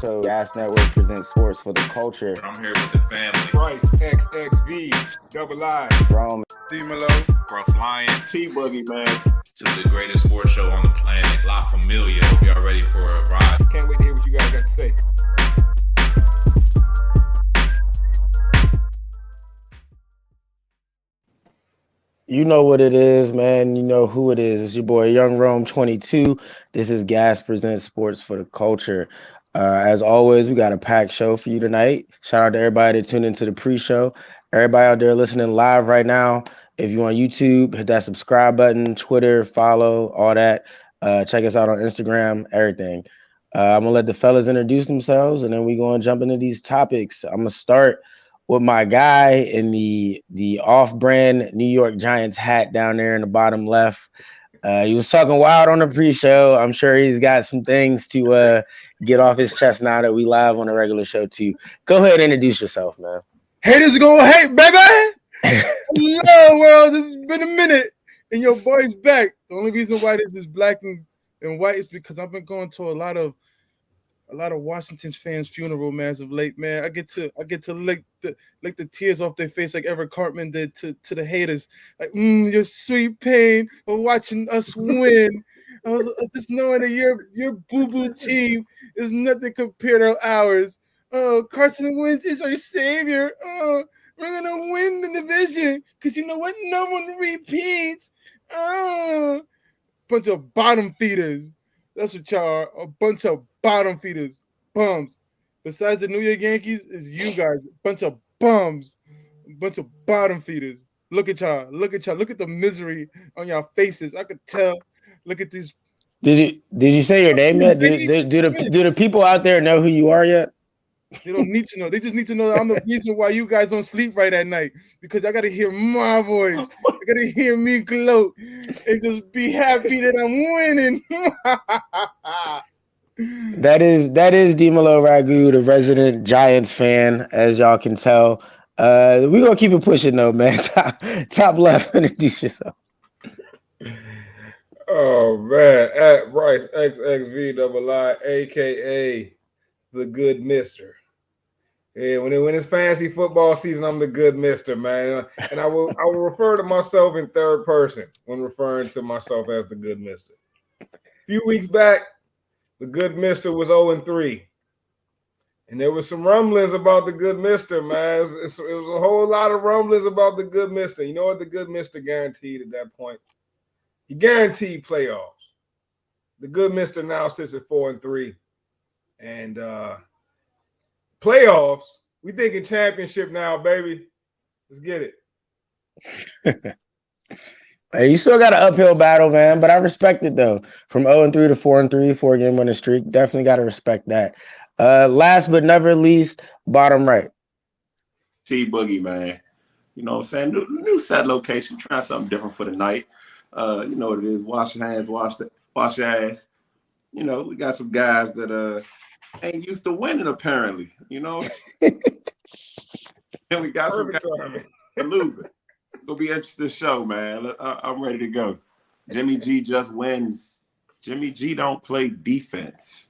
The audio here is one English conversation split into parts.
So Gas Network presents sports for the culture. I'm here with the family. Price, XXV, Double I, Rome. D-Malo, Bro Flying. T-Buggy, man. Just the greatest sports show on the planet. La Familia. Hope y'all ready for a ride. can't wait to hear what you guys got to say. You know what it is, man. You know who it is. It's your boy Young Rome 22. This is Gas Presents Sports for the Culture. As always, we got a packed show for you tonight. Shout out to everybody that tuned into the pre-show. Everybody out there listening live right now. If you on YouTube, hit that subscribe button, Twitter, follow, all that. Check us out on Instagram, everything. I'm gonna let the fellas introduce themselves, and then we gonna jump into these topics. I'm gonna start with my guy in the off-brand New York Giants hat down there in the bottom left. He was talking wild on the pre-show. I'm sure he's got some things to get off his chest now that we live on a regular show too. Go ahead and introduce yourself, man. Haters gonna hate, baby! Hello, world. It's been a minute, and your boy's back. The only reason why this is black and white is because I've been going to a lot of Washington's fans' funeral, man, as of late, man. I get to lick the tears off their face like Eric Cartman did to the haters. Like, your sweet pain of watching us win. I was just knowing that your boo-boo team is nothing compared to ours. Oh, Carson Wentz is our savior. Oh, we're gonna win the division because you know what? No one repeats. Oh, bunch of bottom feeders. That's what y'all are, a bunch of bottom feeders, bums. Besides the New York Yankees, is you guys, a bunch of bums, a bunch of bottom feeders. Look at y'all, look at the misery on y'all faces. I could tell. Look at these. Did you say your name yet? Do the people out there know who you are yet? They don't need to know. They just need to know that I'm the reason why you guys don't sleep right at night because I gotta hear my voice. I gotta hear me gloat and just be happy that I'm winning. That is DiMalo Ragu, the resident Giants fan, as y'all can tell. We're gonna keep it pushing though, man. Top left, introduce yourself. Oh, man. At Bryce, XXV, Double I, a.k.a. the good mister. Yeah, when it's fantasy football season, I'm the good mister, man. And I will refer to myself in third person when referring to myself as the good mister. A few weeks back, the good mister was 0-3. And there was some rumblings about the good mister, man. It was a whole lot of rumblings about the good mister. You know what the good mister guaranteed at that point? He guaranteed playoffs. The good mister now sits at 4-3. And playoffs, we thinking championship now, baby. Let's get it. Hey, you still got an uphill battle, man, but I respect it though. From 0-3 to 4-3, 4-game winning streak. Definitely got to respect that. Last but never least, bottom right. T-Boogie, man. You know what I'm saying? New set location, try something different for the night. You know what it is. Wash your hands, wash your ass. You know, we got some guys that ain't used to winning, apparently. You know? And we got some guys that losing. It's going to be an interesting show, man. I'm ready to go. Jimmy G just wins. Jimmy G don't play defense.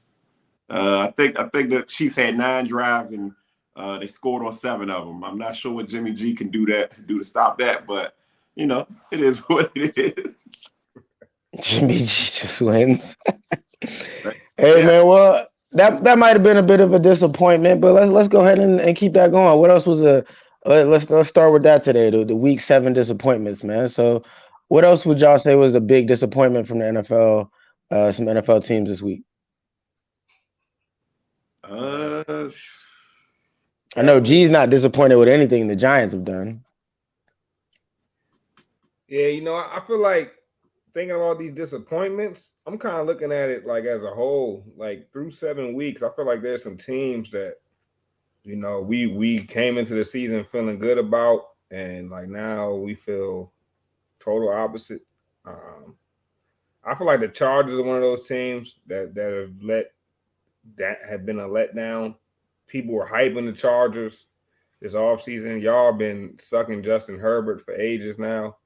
I think the Chiefs had 9 drives and they scored on 7 of them. I'm not sure what Jimmy G can do to stop that, but you know, it is what it is. Jimmy G just wins. Hey, man, well, that might have been a bit of a disappointment, but let's go ahead and keep that going. What else was let's start with that today, the week 7 disappointments, man. So what else would y'all say was a big disappointment from the NFL, some NFL teams this week? I know G's not disappointed with anything the Giants have done. Yeah, you know, I feel like thinking about these disappointments, I'm kind of looking at it like as a whole, like through 7 weeks. I feel like there's some teams that, you know, we came into the season feeling good about, and like now we feel total opposite. I feel like the Chargers are one of those teams that have been a letdown. People were hyping the Chargers this offseason. Y'all been sucking Justin Herbert for ages now.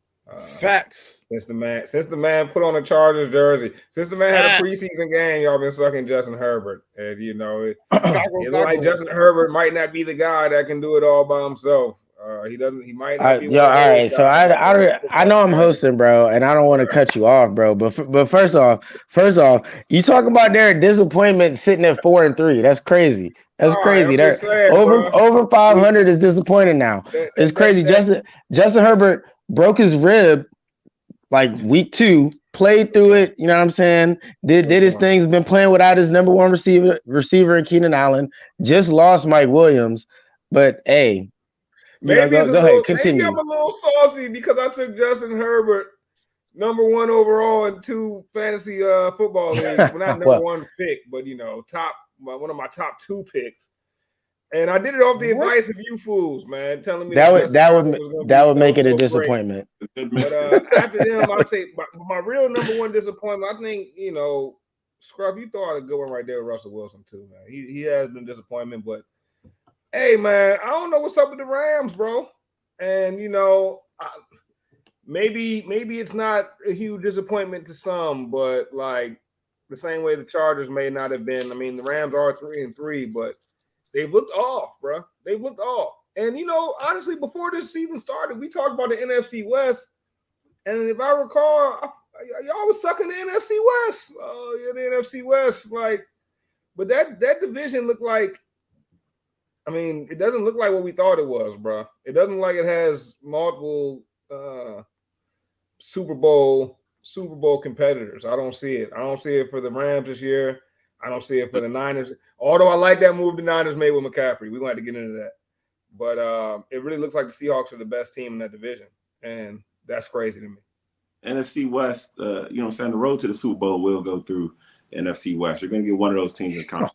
Facts. Since the man put on a Chargers jersey, since the man had a preseason game, y'all been sucking Justin Herbert, and it's like Justin Herbert might not be the guy that can do it all by himself. He doesn't. He might not be one All of those right. So guys like I know I'm hosting, bro, and I don't want to cut you off, bro. But first off, you talk about their disappointment sitting at 4-3. That's crazy. That's All right, crazy. I'm They're just saying, bro. over 500 is disappointing now. It's crazy. Justin Herbert broke his rib like week 2. Played through it, you know what I'm saying? Did his things, been playing without his number one receiver in Keenan Allen. Just lost Mike Williams. But hey, maybe go ahead, continue. Maybe I'm a little salty because I took Justin Herbert number 1 overall in 2 fantasy football leagues. Well, not number 1 pick, but top one of my top 2 picks. And I did it off the advice of you fools, man, telling me that would make it a disappointment. But after them, I'd say my real number 1 disappointment. I think Scrub, you throw out a good one right there with Russell Wilson too, man. He has been disappointment, but hey, man, I don't know what's up with the Rams, bro. And maybe it's not a huge disappointment to some, but like the same way the Chargers may not have been. I mean, the Rams are 3-3, but they've looked off, bro. They've looked off. And, honestly, before this season started, we talked about the NFC West. And if I recall, y'all was sucking the NFC West. Oh, yeah, the NFC West. But that division looked like, it doesn't look like what we thought it was, bro. It doesn't look like it has multiple Super Bowl competitors. I don't see it. I don't see it for the Rams this year. I don't see it for the Niners. Although I like that move the Niners made with McCaffrey. We're going to have to get into that. But it really looks like the Seahawks are the best team in that division. And that's crazy to me. NFC West, the road to the Super Bowl will go through NFC West. You're going to get one of those teams in conference.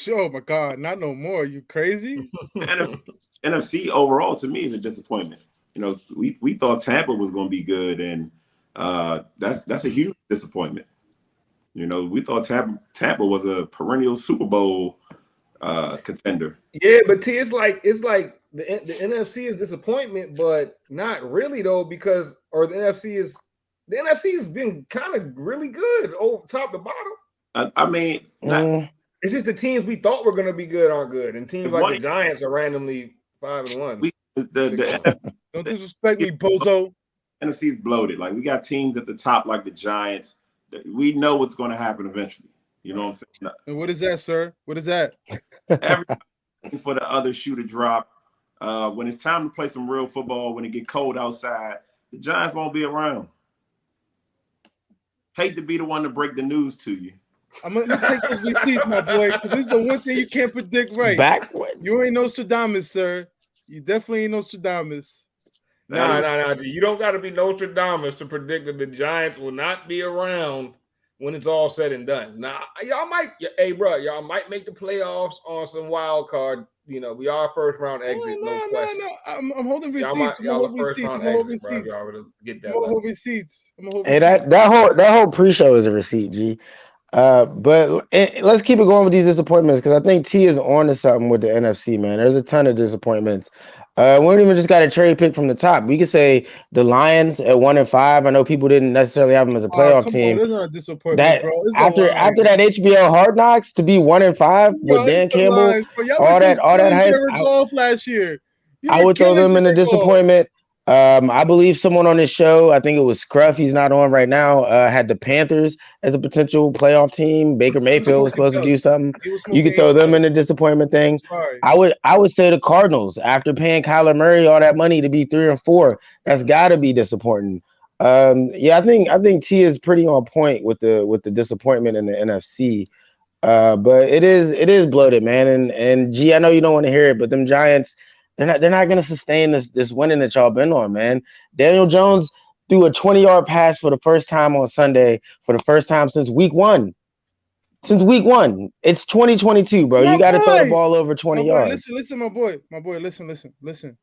Oh, my God. Not no more. You crazy? NFC overall, to me, is a disappointment. We thought Tampa was going to be good, and that's a huge disappointment. We thought Tampa was a perennial Super Bowl contender. Yeah, but T, it's like the NFC is disappointment, but not really though, because the NFC has been kind of really good over top to bottom. It's just the teams we thought were going to be good aren't good, and teams like the Giants are randomly 5-1. Don't disrespect me, bozo. NFC is bloated. Like, we got teams at the top like the Giants. We know what's going to happen eventually. You know what I'm saying? And what is that, sir? What is that? Everybody for the other shoe to drop. When it's time to play some real football, when it get cold outside, the Giants won't be around. Hate to be the one to break the news to you. I'm gonna take those receipts, my boy, because this is the one thing you can't predict right. You ain't Nostradamus, sir. You definitely ain't Nostradamus. Nah. You don't got to be Nostradamus to predict that the Giants will not be around when it's all said and done. Now, y'all might make the playoffs on some wild card. We are first round exit, no question. No. I'm holding receipts. I'm holding receipts. Hey, that whole pre-show is a receipt, G. But let's keep it going with these disappointments, because I think T is on to something with the NFC, man. There's a ton of disappointments. We don't even just got a cherry pick from the top. We could say the Lions at 1-5. I know people didn't necessarily have them as a playoff team. That's not a disappointment, bro. After that HBO Hard Knocks to be 1-5 with Dan Campbell, all that hype. Last year, I would throw them in a disappointment. I believe someone on this show, I think it was Scruff, he's not on right now, had the Panthers as a potential playoff team. Baker Mayfield was supposed to do something. You could throw them in the disappointment thing. I would say the Cardinals, after paying Kyler Murray all that money to be 3-4, that's got to be disappointing. I think T is pretty on point with the disappointment in the NFC. But it is bloated, man. And G, I know you don't want to hear it, but them Giants, they're not going to sustain this winning that y'all been on, man. Daniel Jones threw a 20-yard pass for the first time on Sunday, for the first time since week 1. Since week 1. It's 2022, bro. You got to throw the ball over 20 yards. Listen, my boy. Listen.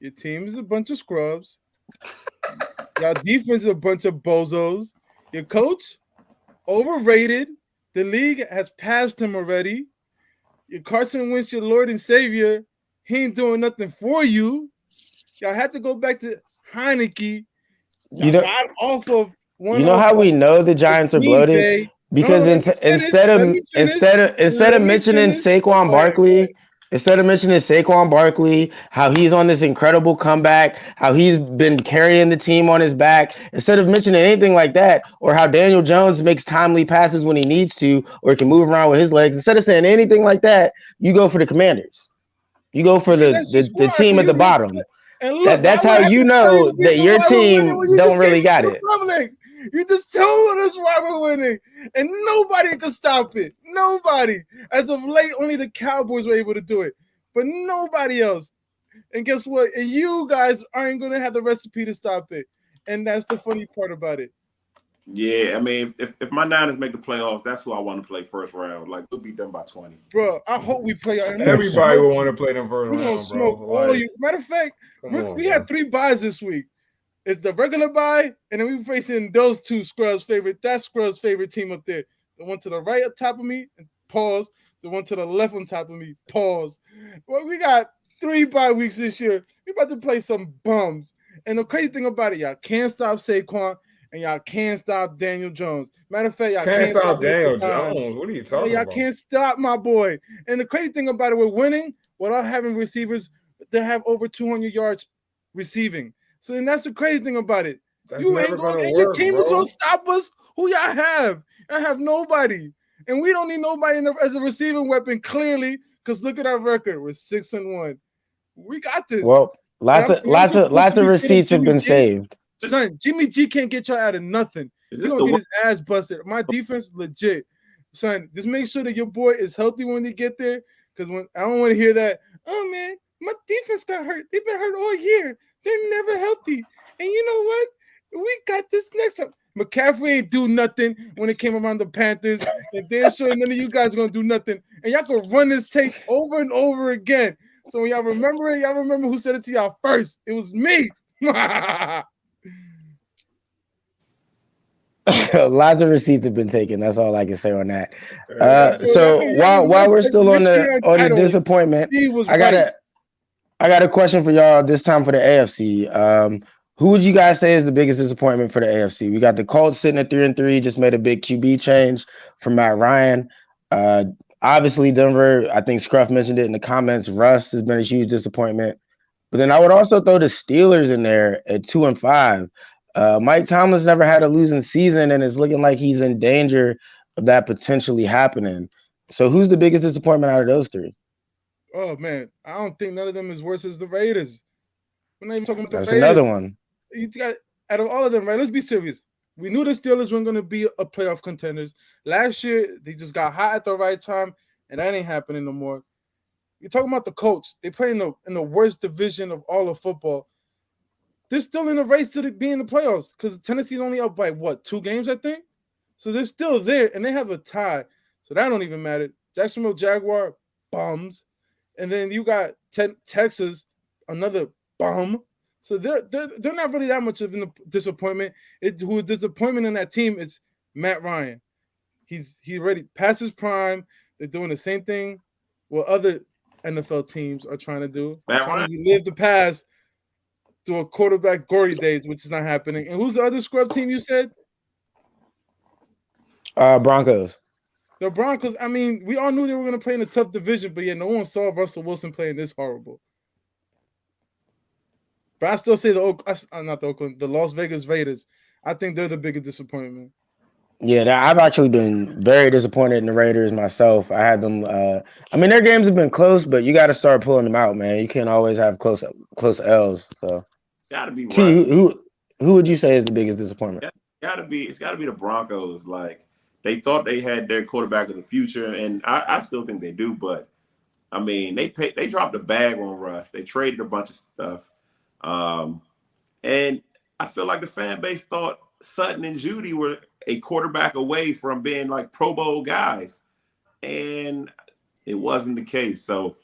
Your team is a bunch of scrubs. Y'all defense is a bunch of bozos. Your coach, overrated. The league has passed him already. Your Carson Wentz, your Lord and Savior, he ain't doing nothing for you. Y'all had to go back to Heineke You know, got off of one you know of how we know the Giants are Green bloated Bay. No, because let me finish. instead Let of me finish. instead Let of me mentioning finish. Saquon Go ahead. Go ahead. Barkley, instead of mentioning Saquon Barkley, how he's on this incredible comeback, how he's been carrying the team on his back, instead of mentioning anything like that, or how Daniel Jones makes timely passes when he needs to, or can move around with his legs, instead of saying anything like that, you go for the Commanders. You go for Because that's your the squad. team And at the you bottom. and look, why That's would how I have you to tell you know the that reason your why we're winning when team you don't just gave really me got the it. public? You just told us why we're winning, and nobody can stop it. Nobody. As of late, only the Cowboys were able to do it, but nobody else. And guess what? And you guys aren't going to have the recipe to stop it. And that's the funny part about it. Yeah, I mean, if my Niners make the playoffs, that's who I want to play first round. Like we'll be done by 20. Bro, I hope we play out and we're gonna Everybody smoke will want you. to play them first We're gonna round, bro. smoke all Like, you. Matter of fact, come on, we bro. had 3 buys this week. It's the regular buy, and then we were facing those 2 Scrubs favorite. That's Scrubs favorite team up there. The one to the right up top of me, and pause. The one to the left on top of me, pause. Well, we got 3 bye weeks this year. We about to play some bums. And the crazy thing about it, y'all can't stop Saquon, and y'all can't stop Daniel Jones. Matter of fact, y'all Can't can't stop stop Daniel Mr. Khan. Jones. What are you No, talking y'all about? can't stop my boy. And the crazy thing about it, we're winning without having receivers that have over 200 yards receiving. So then that's the crazy thing about it. That's You never ain't going, gonna and your work, team is bro. going to stop us. Who y'all have? I have nobody, and we don't need nobody as a receiving weapon. Clearly, because look at our record. We're 6-1. We got this. Well, And I'm so supposed lots to of be scared of receipts have Jimmy been G. saved. Son, Jimmy G can't get y'all out of nothing. Is He this gonna the get one? his ass busted. My defense legit. Son, just make sure that your boy is healthy when they get there. Because when I don't want to hear that, oh man, my defense got hurt. They've been hurt all year. They're never healthy. And you know what? We got this next time. McCaffrey ain't do nothing when it came around the Panthers. And damn sure none of you guys are gonna do nothing. And y'all can run this tape over and over again. So when y'all remember it, y'all remember who said it to y'all first. It was me. Lots of receipts have been taken. That's all I can say on that. That So means while we're still make sure you're on the entitled. disappointment, He was I right. got a question for y'all this time for the AFC. Who would you guys say is the biggest disappointment for the AFC? We got the Colts sitting at 3-3, just made a big QB change from Matt Ryan. Uh, Obviously Denver. I think Scruff mentioned it in the comments. Russ has been a huge disappointment. But then I would also throw the Steelers in there at 2-5. Mike Tomlin's never had a losing season, and it's looking like he's in danger of that potentially happening. So who's the biggest disappointment out of those 3? Oh man, I don't think none of them is worse as the Raiders. We're not even talking about That's the another Raiders. one. You got out of all of them, right? Let's be serious. We knew the Steelers weren't going to be a playoff contenders. Last year, they just got hot at the right time, and that ain't happening no more. You're talking about the Colts. They play in the worst division of all of football. They're still in the race to be in the playoffs because Tennessee's only up by what, 2 games, I think? So they're still there, and they have a tie. So that don't even matter. Jacksonville Jaguar, bums. And then you got Texas, another bum. So they're not really that much of a disappointment. Who disappointment in that team is Matt Ryan. He already past his prime. They're doing the same thing what other NFL teams are trying to do. Matt Trying Ryan. to relive the past through a quarterback glory days, which is not happening. And who's the other scrub team you said? Broncos. The Broncos. I mean, we all knew they were going to play in a tough division, but yeah, no one saw Russell Wilson playing this horrible. But I still say the Las Vegas Raiders. I think they're the biggest disappointment. Yeah, I've actually been very disappointed in the Raiders myself. I had them. I mean, their games have been close, but you got to start pulling them out, man. You can't always have close L's. So, Gotta be T, Russ. who would you say is the biggest disappointment? It's gotta be the Broncos. Like they thought they had their quarterback of the future, and I still think they do, but I mean they dropped the bag on Russ. They traded a bunch of stuff. And I feel like the fan base thought Sutton and Judy were a quarterback away from being like Pro Bowl guys. And it wasn't the case. So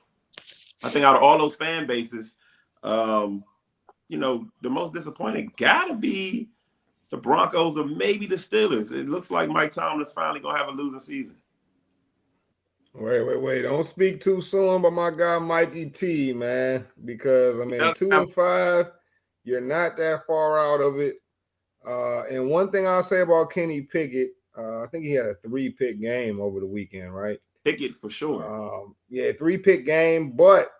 I think out of all those fan bases, the most disappointing gotta be the Broncos or maybe the Steelers. It looks like Mike Tomlin's finally gonna have a losing season. Wait. Don't speak too soon about my guy Mikey T, man. Because I mean, 2-5, You're not that far out of it. And one thing I'll say about Kenny Pickett, I think he had a 3-pick game over the weekend, right? Pickett for sure. Yeah, 3-pick game. But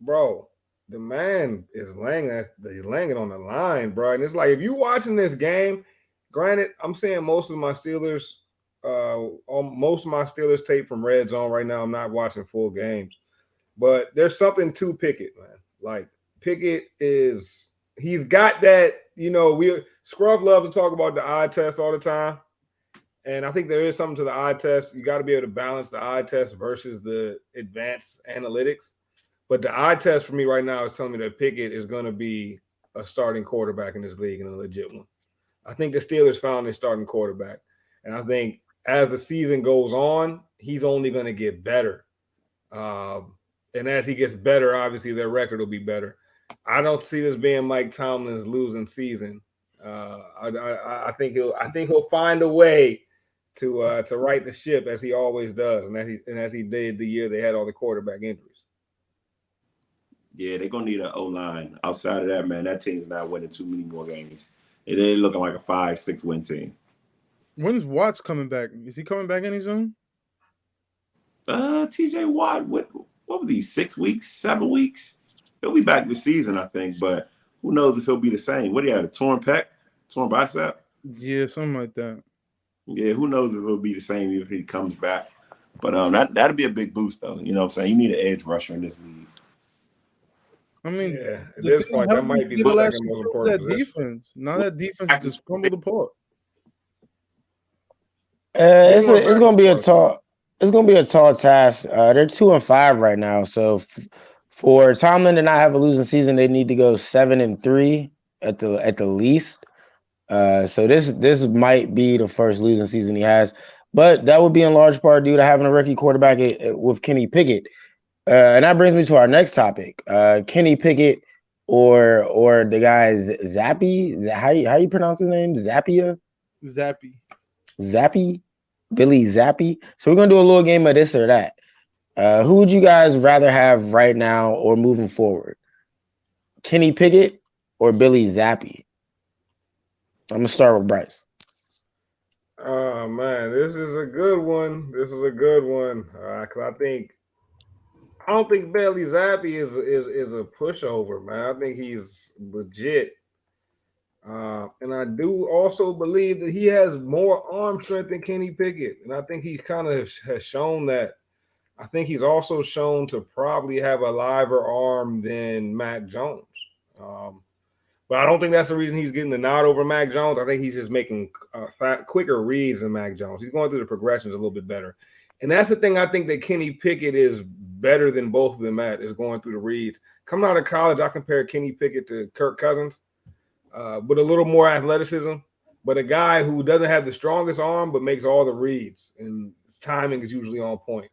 bro, the man is laying it on the line, bro. And it's like if you watching this game, granted, I'm saying most of my Steelers tape from Red Zone right now. I'm not watching full games, but there's something to Pickett, man. Like Pickett he's got that. We Scrub love to talk about the eye test all the time. And I think there is something to the eye test. You got to be able to balance the eye test versus the advanced analytics. But the eye test for me right now is telling me that Pickett is going to be a starting quarterback in this league and a legit one. I think the Steelers found their starting quarterback. And I think as the season goes on, he's only going to get better. And as he gets better, obviously their record will be better. I don't see this being Mike Tomlin's losing season. I think he'll find a way to right the ship as he always does, and as he did the year they had all the quarterback injuries. Yeah, they're gonna need an O line. Outside of that, man, that team's not winning too many more games. It ain't looking like a 5-6 win team. When's Watts coming back? Is he coming back any soon? TJ Watt, what was he, 6 weeks, 7 weeks? He'll be back this season, I think, but who knows if he'll be the same. What do you have, a torn pec, torn bicep? Yeah, something like that. Yeah, who knows if it'll be the same if he comes back. But that'd be a big boost though. You know what I'm saying? You need an edge rusher in this league. I mean, Yeah, at the this thing point, that that might be did the last second year most was important that position. defense. Now that defense just crumbled apart. It's gonna be a tall task. They're 2-5 right now, so for Tomlin to not have a losing season, they need to go 7-3 at the least. So this might be the first losing season he has, but that would be in large part due to having a rookie quarterback with Kenny Pickett. And that brings me to our next topic: Kenny Pickett or the guy Zappe. How you pronounce his name? Zappia? Zappy. Zappe? Billy Zappe? So we're gonna do a little game of this or that. Who would you guys rather have right now or moving forward? Kenny Pickett or Billy Zappe? I'm gonna start with Bryce. Oh man, this is a good one. This is a good one. 'Cause I don't think Bailey Zappi is a pushover, man. I think he's legit. And I do also believe that he has more arm strength than Kenny Pickett, and I think he kind of has shown that. I think he's also shown to probably have a liver arm than Mac Jones. Um, but I don't think that's the reason he's getting the nod over Mac Jones. I think he's just making quicker reads than Mac Jones. He's going through the progressions a little bit better. And that's the thing I think that Kenny Pickett is better than both of them at, is going through the reads. Coming out of college, I compare Kenny Pickett to Kirk Cousins with a little more athleticism, but a guy who doesn't have the strongest arm but makes all the reads, and his timing is usually on point.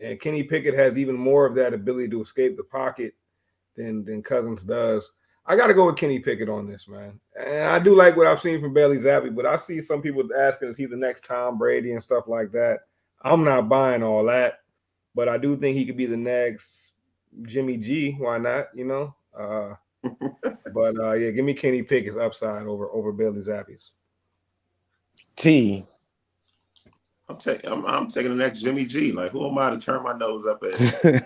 And Kenny Pickett has even more of that ability to escape the pocket than Cousins does. I got to go with Kenny Pickett on this, man. And I do like what I've seen from Bailey Zappi, but I see some people asking, is he the next Tom Brady and stuff like that? I'm not buying all that, but I do think he could be the next Jimmy G. Why not? Yeah, give me Kenny Pickett's upside over Bailey Zappi's. T. I'm taking the next Jimmy G. Like, who am I to turn my nose up at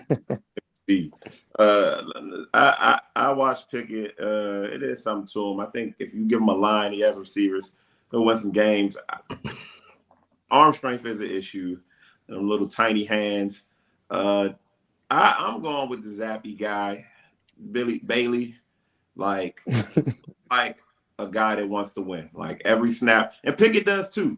B? I watched Pickett. It is something to him. I think if you give him a line, he has receivers. He'll win some games. Arm strength is an issue. Little tiny hands. I'm going with the Zappy guy, Billy Bailey. Like a guy that wants to win. Like every snap, and Pickett does too.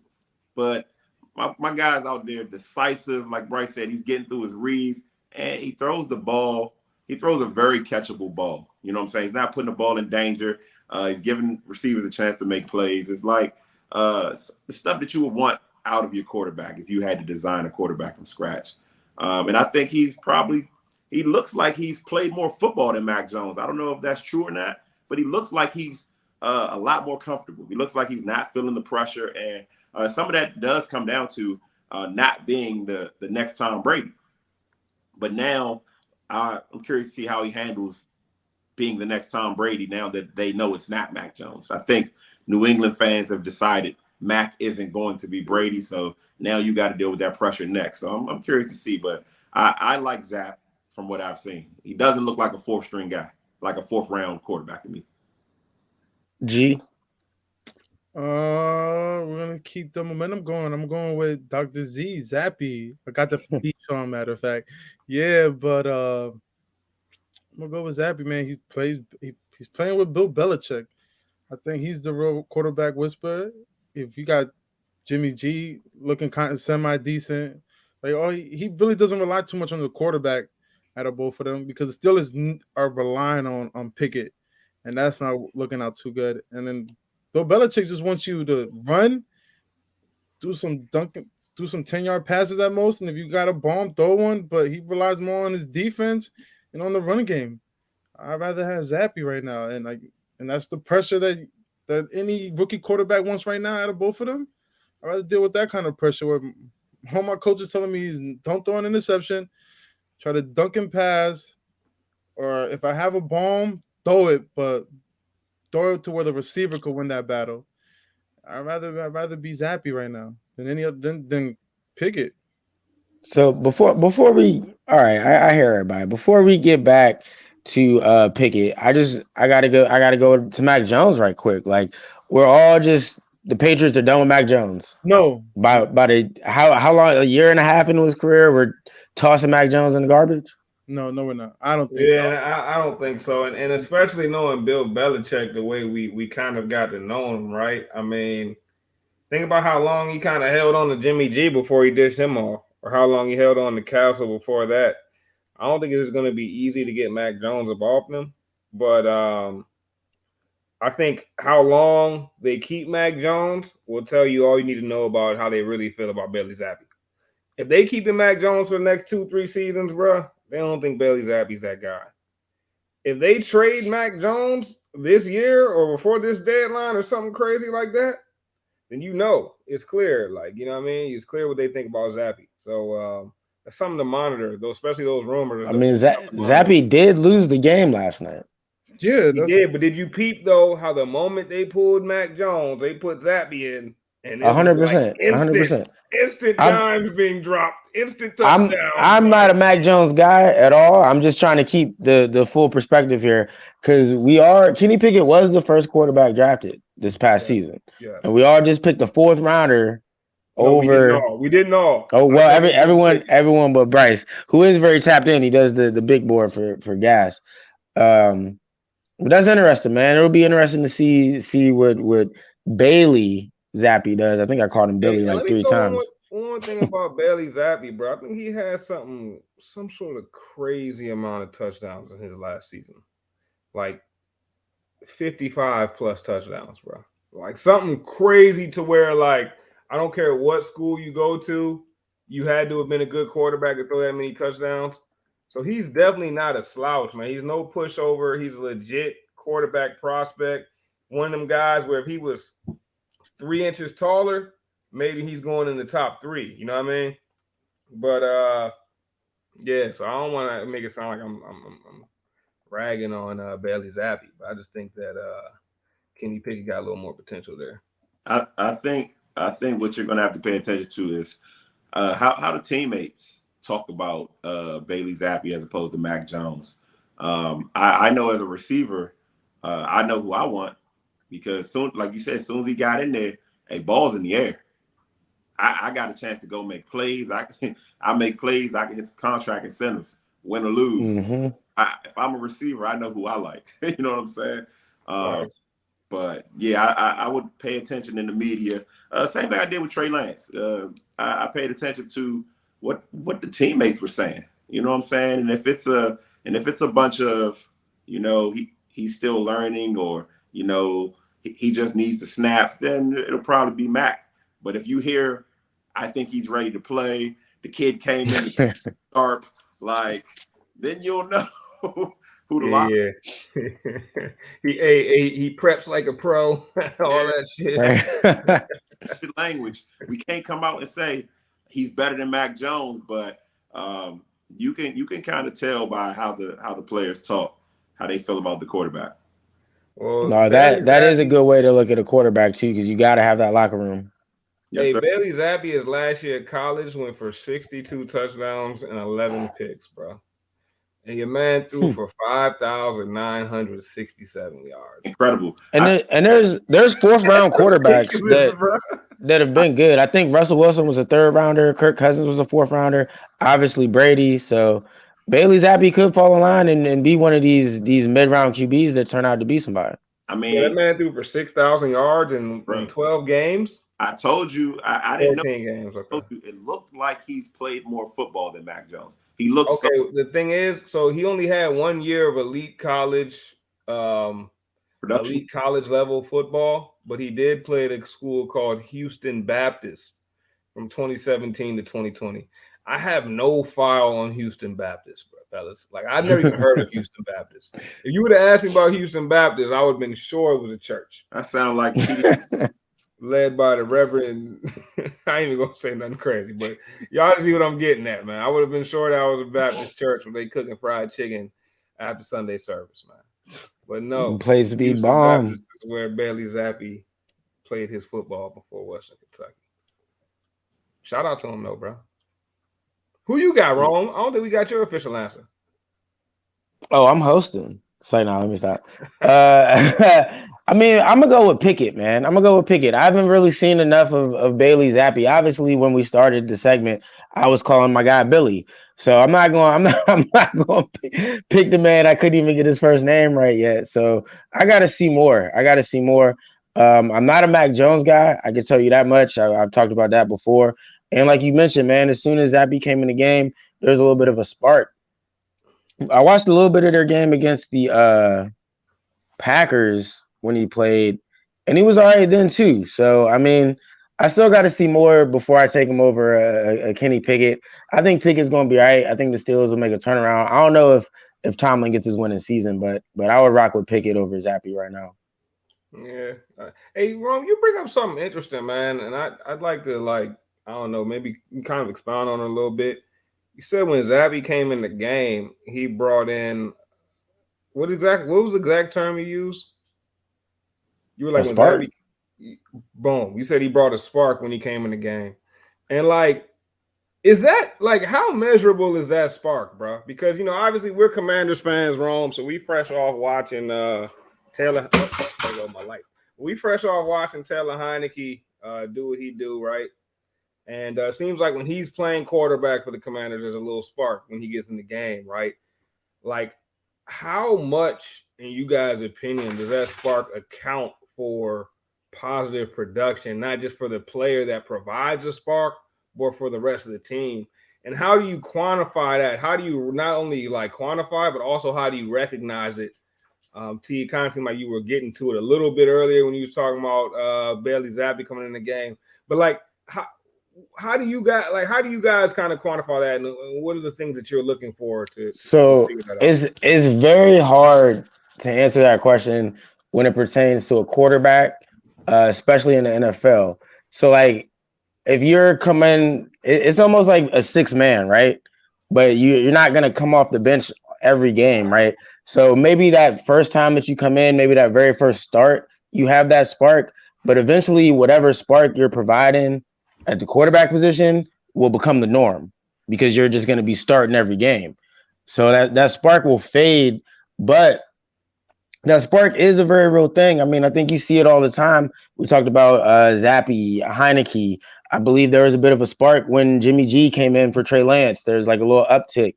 But my guy's out there decisive. Like Bryce said, he's getting through his reads, and he throws the ball. He throws a very catchable ball. You know what I'm saying? He's not putting the ball in danger. He's giving receivers a chance to make plays. It's like the stuff that you would want out of your quarterback if you had to design a quarterback from scratch. And I think he looks like he's played more football than Mac Jones. I don't know if that's true or not, but he looks like he's a lot more comfortable. He looks like he's not feeling the pressure, and some of that does come down to not being the next Tom Brady. But now I'm curious to see how he handles being the next Tom Brady now that they know it's not Mac Jones. I think New England fans have decided Mac isn't going to be Brady, so now you got to deal with that pressure next. So I'm curious to see, but I like Zapp from what I've seen. He doesn't look like a fourth string guy, like a fourth round quarterback to me. G. We're gonna keep the momentum going. I'm going with Dr. Z, Zappy. I got the feature on, matter of fact. Yeah, but I'm gonna go with Zappy, man. He's playing with Bill Belichick. I think he's the real quarterback whisperer. If you got Jimmy G looking kind of semi decent, like he really doesn't rely too much on the quarterback out of both of them because the Steelers are relying on Pickett, and that's not looking out too good. And then Bill Belichick just wants you to run, do some dunking, do some 10-yard passes at most, and if you got a bomb, throw one. But he relies more on his defense and on the running game. I'd rather have Zappy right now, and that's the pressure that any rookie quarterback wants right now out of both of them. I'd rather deal with that kind of pressure where all my coaches telling me is don't throw an interception, try to dunk and pass, or if I have a bomb, throw it, but throw it to where the receiver could win that battle. I'd rather be Zappy right now than any other than Pickett. So before we all right, I hear everybody. Before we get back to Pickett, I gotta go to Mac Jones right quick. Like we're all just the Patriots are done with Mac Jones. No, How long, a year and a half into his career, we're tossing Mac Jones in the garbage. no, we're not. I don't think. Yeah, and I don't think so. And especially knowing Bill Belichick the way we kind of got to know him, right? I mean, think about how long he kind of held on to Jimmy G before he dished him off, or how long he held on to Castle before that. I don't think it's going to be easy to get Mac Jones up off them, but I think how long they keep Mac Jones will tell you all you need to know about how they really feel about Bailey Zappi. If they keep him Mac Jones for the next 2-3 seasons, bro, they don't think Bailey Zappi's that guy. If they trade Mac Jones this year or before this deadline or something crazy like that, then you know it's clear. Like, you know what I mean? It's clear what they think about Zappi. So that's something to monitor, though, especially those rumors. I mean, Zappy did lose the game last night. Yeah, he did, but did you peep though how the moment they pulled Mac Jones, they put Zappy in, and it was like 100%, 100%. instant I'm dimes being dropped, instant I'm touchdowns. I'm not a Mac Jones guy at all. I'm just trying to keep the full perspective here because Kenny Pickett was the first quarterback drafted this past season, Yes. and we all just picked the fourth rounder No, over. we didn't all. Oh well, everyone but Bryce, who is very tapped in. He does the big board for gas. But that's interesting, man. It'll be interesting to see what Bailey Zappi does. I think I called him Billy Hey, like let me 3 throw times. one thing about Bailey Zappi, bro. I think he has some sort of crazy amount of touchdowns in his last season, like 55 plus touchdowns, bro. Like something crazy to where, like, I don't care what school you go to, you had to have been a good quarterback to throw that many touchdowns. So he's definitely not a slouch, man. He's no pushover. He's a legit quarterback prospect. One of them guys where if he was 3 inches taller, maybe he's going in the top 3. You know what I mean? But yeah. So I don't want to make it sound like I'm ragging on Bailey Zappi, but I just think that Kenny Pickett got a little more potential there. I think what you're going to have to pay attention to is how the teammates talk about Bailey Zappi as opposed to Mac Jones. I know as a receiver, I know who I want because soon, like you said, as soon as he got in there, a ball's in the air. I got a chance to go make plays. I make plays. I can hit some contract incentives, win or lose. Mm-hmm. If I'm a receiver, I know who I like. You know what I'm saying? Right. But yeah, I would pay attention in the media. Same thing I did with Trey Lance. I paid attention to what the teammates were saying. You know what I'm saying? And if it's a bunch of, you know, he's still learning, or you know, he just needs the snaps, then it'll probably be Mac. But if you hear, I think he's ready to play, the kid came in sharp, like, then you'll know who to lock. Yeah. he preps like a pro, all that shit. Right. Language. We can't come out and say he's better than Mac Jones, but you can kind of tell by how the players talk. how they feel about the quarterback. Well, No, Bailey that is a Zappi, good way to look at a quarterback too, because you got to have that locker room. Yes, sir. Bailey Zappi is last year at college went for 62 touchdowns and 11 picks, bro. And your man threw for 5,967 yards. Incredible. And there's fourth round quarterbacks Ridiculous, bro. that have been good. I think Russell Wilson was a third rounder. Kirk Cousins was a fourth rounder. Obviously Brady. So Bailey Zappi could fall in line and be one of these mid round QBs that turn out to be somebody. I Yeah, mean, that man threw for 6,000 yards in bro, 12 games. I told you, I didn't know. 14 games. I Okay. told you, it looked like he's played more football than Mac Jones. He looks Okay. The thing is, so he only had 1 year of elite college production. level football, but he did play at a school called Houston Baptist from 2017 to 2020. I have no file on Houston Baptist, bro, fellas. Like, I've never even heard of Houston Baptist. If you would have asked me about Houston Baptist, I would have been sure it was a church That sounds like led by the Reverend. I ain't even gonna say nothing crazy, but y'all see what I'm getting at, man. I would have been sure that was a Baptist church where they cooking fried chicken after Sunday service, man. But no, Place to be Houston bomb. Baptist is where Bailey Zappi played his football before Western Kentucky. Shout out to him though, bro. Who you got, Rome? I don't think we got your official answer. Oh, I'm hosting. Say no, let me stop. I mean, I'm gonna go with Pickett, man. I'm gonna go with Pickett. I haven't really seen enough of Bailey Zappi. Obviously, when we started the segment, I was calling my guy Billy. So I'm not going. I'm not going to pick the man. I couldn't even get his first name right yet. So I got to see more. I got to see more. I'm not a Mac Jones guy. I can tell you that much. I've talked about that before. And like you mentioned, man, as soon as Zappi came in the game, there's a little bit of a spark. I watched a little bit of their game against the Packers when he played, and he was all right then too. So I mean, I still got to see more before I take him over a Kenny Pickett. I think Pickett's going to be all right. I think the Steelers will make a turnaround. I don't know if Tomlin gets his winning season, but I would rock with Pickett over Zappi right now. Yeah. Hey, Rome, you bring up something interesting, man, and I'd like to I don't know, maybe kind of expound on it a little bit. You said when Zappi came in the game, he brought in what was the exact term you used? You were like, A when spark? Zappi, boom, you said he brought a spark when he came in the game. And is that how measurable is that spark, bro? Because obviously we're Commanders fans, Rome, so we fresh off watching Taylor. Oh, there go my light. We fresh off watching Taylor Heineke do what he do, right? And seems like when he's playing quarterback for the Commanders, there's a little spark when he gets in the game, right? Like, how much, in you guys' opinion, does that spark account for positive production, not just for the player that provides a spark, but for the rest of the team? And how do you quantify that? How do you not only quantify, but also how do you recognize it? T, it kind of seemed like you were getting to it a little bit earlier when you were talking about Bailey Zappi coming in the game. But how do you guys kind of quantify that, and what are the things that you're looking for to So figure that out? it's very hard to answer that question when it pertains to a quarterback, especially in the NFL. So if you're coming, it's almost like a six man, right? But you're not gonna come off the bench every game, right? So maybe that first time that you come in, maybe that very first start, you have that spark, but eventually whatever spark you're providing at the quarterback position will become the norm because you're just gonna be starting every game. So that spark will fade, but that spark is a very real thing. I mean, I think you see it all the time. We talked about Zappy, Heineke. I believe there was a bit of a spark when Jimmy G came in for Trey Lance. There's like a little uptick.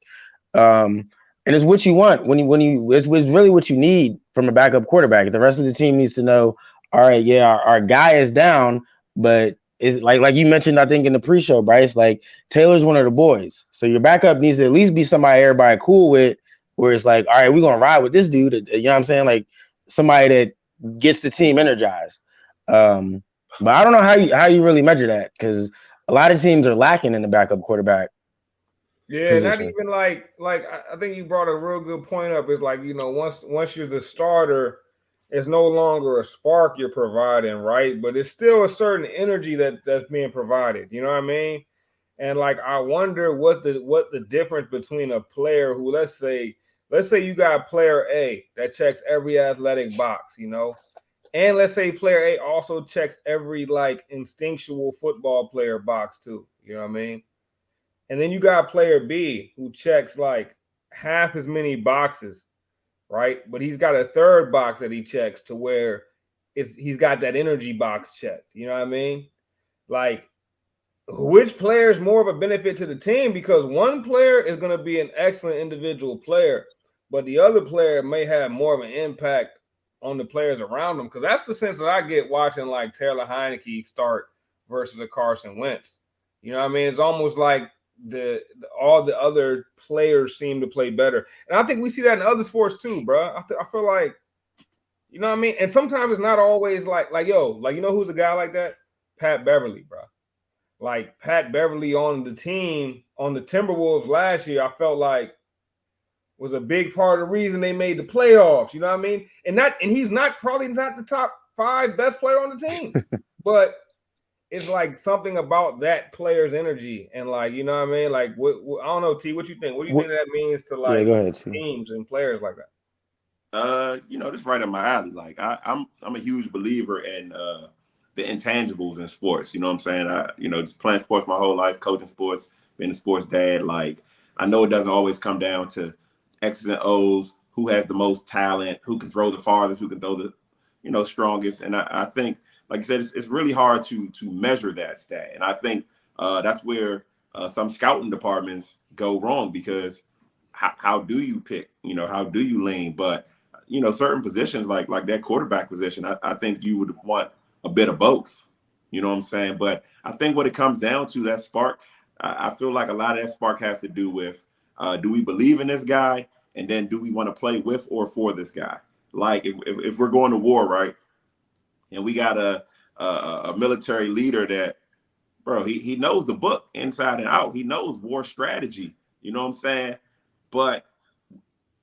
And it's what you want it's really what you need from a backup quarterback. The rest of the team needs to know, all right, yeah, our guy is down, but it's like you mentioned, I think in the pre-show, Bryce, like Taylor's one of the boys. So your backup needs to at least be somebody everybody cool with, where it's like, all right, we're gonna ride with this dude. You know what I'm saying? Like somebody that gets the team energized. But I don't know how you really measure that, because a lot of teams are lacking in the backup quarterback Yeah, not position. even I think you brought a real good point up. Is once you're the starter, it's no longer a spark you're providing, right? But it's still a certain energy that's being provided. You know what I mean? And I wonder what the difference between a player who, let's say, let's say you got player A that checks every athletic box, and let's say player A also checks every like instinctual football player box too. You know what I mean? And then you got player B who checks like half as many boxes, right? But he's got a third box that he checks to where he's got that energy box checked. You know what I mean? Like, which player is more of a benefit to the team? Because one player is going to be an excellent individual player, but the other player may have more of an impact on the players around them. Because that's the sense that I get watching like Taylor Heineke start versus a Carson Wentz. You know what I mean? It's almost like all the other players seem to play better, and I think we see that in other sports too, bro. I feel like, you know what I mean. And sometimes it's not always like who's a guy like that? Pat Beverly, bro. Like Pat Beverly on the team on the Timberwolves last year, I felt like was a big part of the reason they made the playoffs. You know what I mean? And he's probably not the top 5 best player on the team, but it's like something about that player's energy and like, you know what I mean? Like what I don't know, T, what you think? What do you think that means to Yeah, like go ahead, T. teams and players like that? This right up my alley. Like I'm a huge believer in the intangibles in sports. You know what I'm saying? Just playing sports my whole life, coaching sports, being a sports dad. Like I know it doesn't always come down to X's and O's, who has the most talent, who can throw the farthest, who can throw the, strongest. And I think, like I said, it's really hard to measure that stat. And I think that's where some scouting departments go wrong because how do you pick? How do you lean? But certain positions like that quarterback position, I think you would want a bit of both. You know what I'm saying? But I think what it comes down to, that spark, I feel like a lot of that spark has to do with do we believe in this guy? And then do we want to play with or for this guy? Like if we're going to war, right? And we got a military leader that, bro, he knows the book inside and out. He knows war strategy. You know what I'm saying? But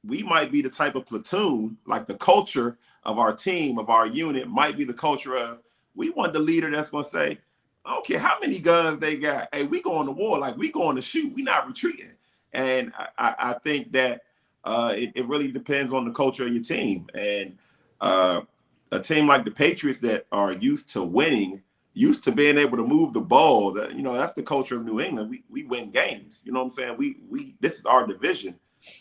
we might be the type of platoon, like the culture of our team, of our unit, might be the culture of, we want the leader that's going to say, I don't care how many guns they got. Hey, we going to war, like we going to shoot. We not retreating. And I think that it really depends on the culture of your team. And a team like the Patriots that are used to winning, used to being able to move the ball, that's the culture of New England. We win games. You know what I'm saying? We this is our division.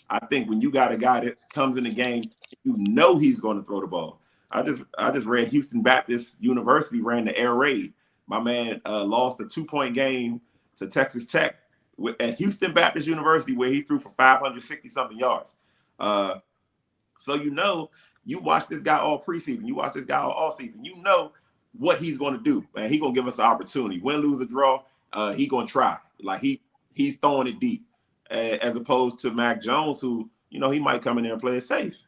I think when you got a guy that comes in the game, he's going to throw the ball. I just read Houston Baptist University ran the air raid. My man lost a 2-point game to Texas Tech at Houston Baptist University where he threw for 560 something yards. So you watch this guy all preseason, you watch this guy all season. You know what he's going to do, and he's going to give us an opportunity. Win, lose, or draw, he's going to try. Like he's throwing it deep, as opposed to Mac Jones, who he might come in there and play it safe.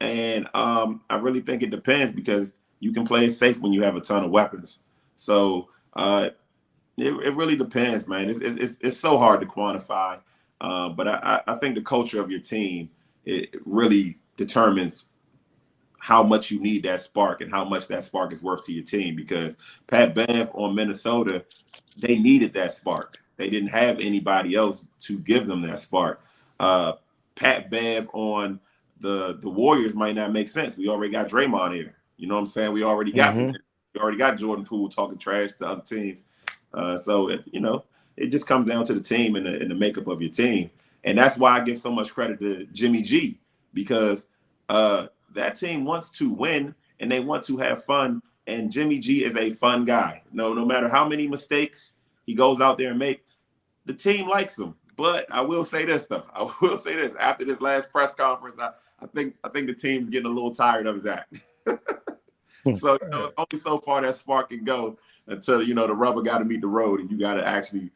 And I really think it depends because you can play it safe when you have a ton of weapons. So it really depends, man. It's so hard to quantify, but I think the culture of your team, it really determines how much you need that spark and how much that spark is worth to your team. Because Pat Bev on Minnesota, they needed that spark. They didn't have anybody else to give them that spark. Pat Bev on the Warriors might not make sense. We already got Draymond here. You know what I'm saying? We already got we already got Jordan Poole talking trash to other teams. So it just comes down to the team and the makeup of your team. And that's why I give so much credit to Jimmy G, because that team wants to win and they want to have fun. And Jimmy G is a fun guy. No matter how many mistakes he goes out there and make, the team likes him. But I will say this though. I will say this. After this last press conference, I think the team's getting a little tired of his act. So it's only so far that spark can go until the rubber got to meet the road and you got to actually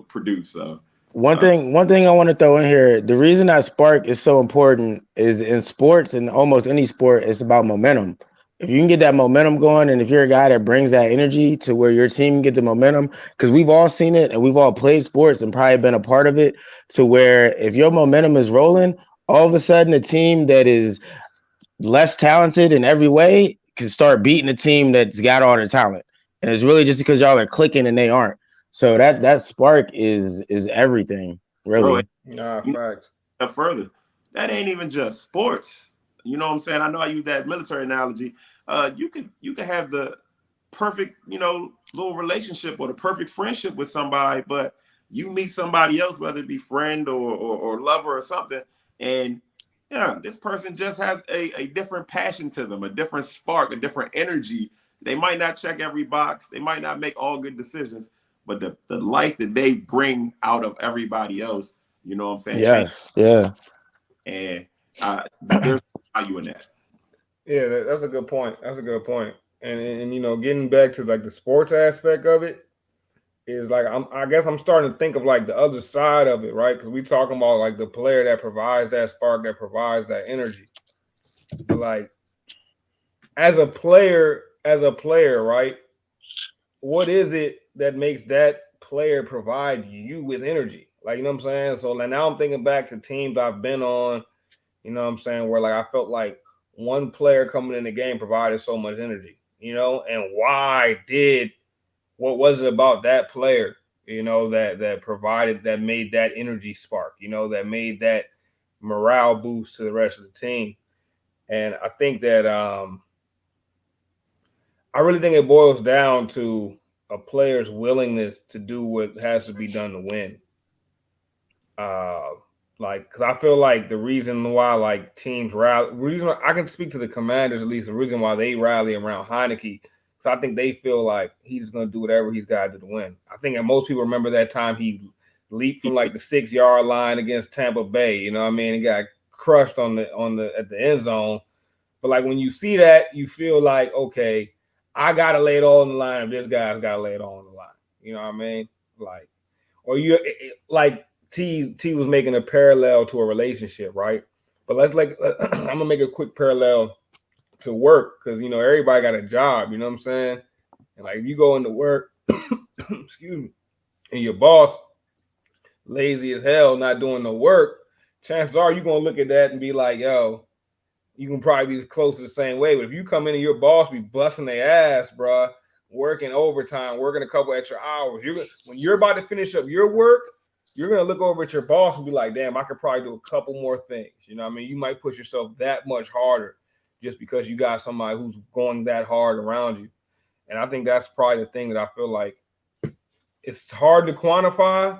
produce. So One thing I want to throw in here, the reason that spark is so important is in sports and almost any sport, it's about momentum. If you can get that momentum going, and if you're a guy that brings that energy to where your team get the momentum, because we've all seen it and we've all played sports and probably been a part of it, to where if your momentum is rolling, all of a sudden a team that is less talented in every way can start beating a team that's got all the talent. And it's really just because y'all are clicking and they aren't. So that spark is everything, bro, really. Nah, facts. further, that ain't even just sports. You know what I'm saying? I know I use that military analogy. You could have the perfect, little relationship or the perfect friendship with somebody, but you meet somebody else, whether it be friend or lover or something, and yeah, this person just has a different passion to them, a different spark, a different energy. They might not check every box, they might not make all good decisions, but the life that they bring out of everybody else, you know what I'm saying, change. Yes, yeah. And there's value in that. Yeah, that's a good point. That's a good point. And getting back to like the sports aspect of it is like I guess I'm starting to think of like the other side of it, right? Because we talking about like the player that provides that spark, that provides that energy. But like as a player, right? What is it that makes that player provide you with energy? Like, you know what I'm saying? So like now I'm thinking back to teams I've been on, you know what I'm saying, where like I felt like one player coming in the game provided so much energy, and what was it about that player, that provided, that made that energy spark, that made that morale boost to the rest of the team. And I think that I really think it boils down to a player's willingness to do what has to be done to win. Uh, like, because I feel like the reason why like teams rally, reason why, I can speak to the Commanders at least, the reason why they rally around Heineke. So I think they feel like he's going to do whatever he's got to do to win. I think that most people remember that time he leaped from like the 6 yard line against Tampa Bay. You know what I mean? He got crushed on the at the end zone. But like when you see that, you feel like, okay, I gotta lay it all on the line if this guy's gotta lay it all on the line. You know what I mean? Like, or like T was making a parallel to a relationship, right? But let's like I'm gonna make a quick parallel to work because everybody got a job. You know what I'm saying? And like if you go into work, excuse me, and your boss lazy as hell, not doing no work, chances are you're gonna look at that and be like, yo, you can probably be close to the same way. But if you come in and your boss be busting their ass, bro, working overtime, working a couple extra hours, when you're about to finish up your work, you're gonna look over at your boss and be like, damn, I could probably do a couple more things. You know what I mean? You might push yourself that much harder just because you got somebody who's going that hard around you. And I think that's probably the thing that I feel like it's hard to quantify,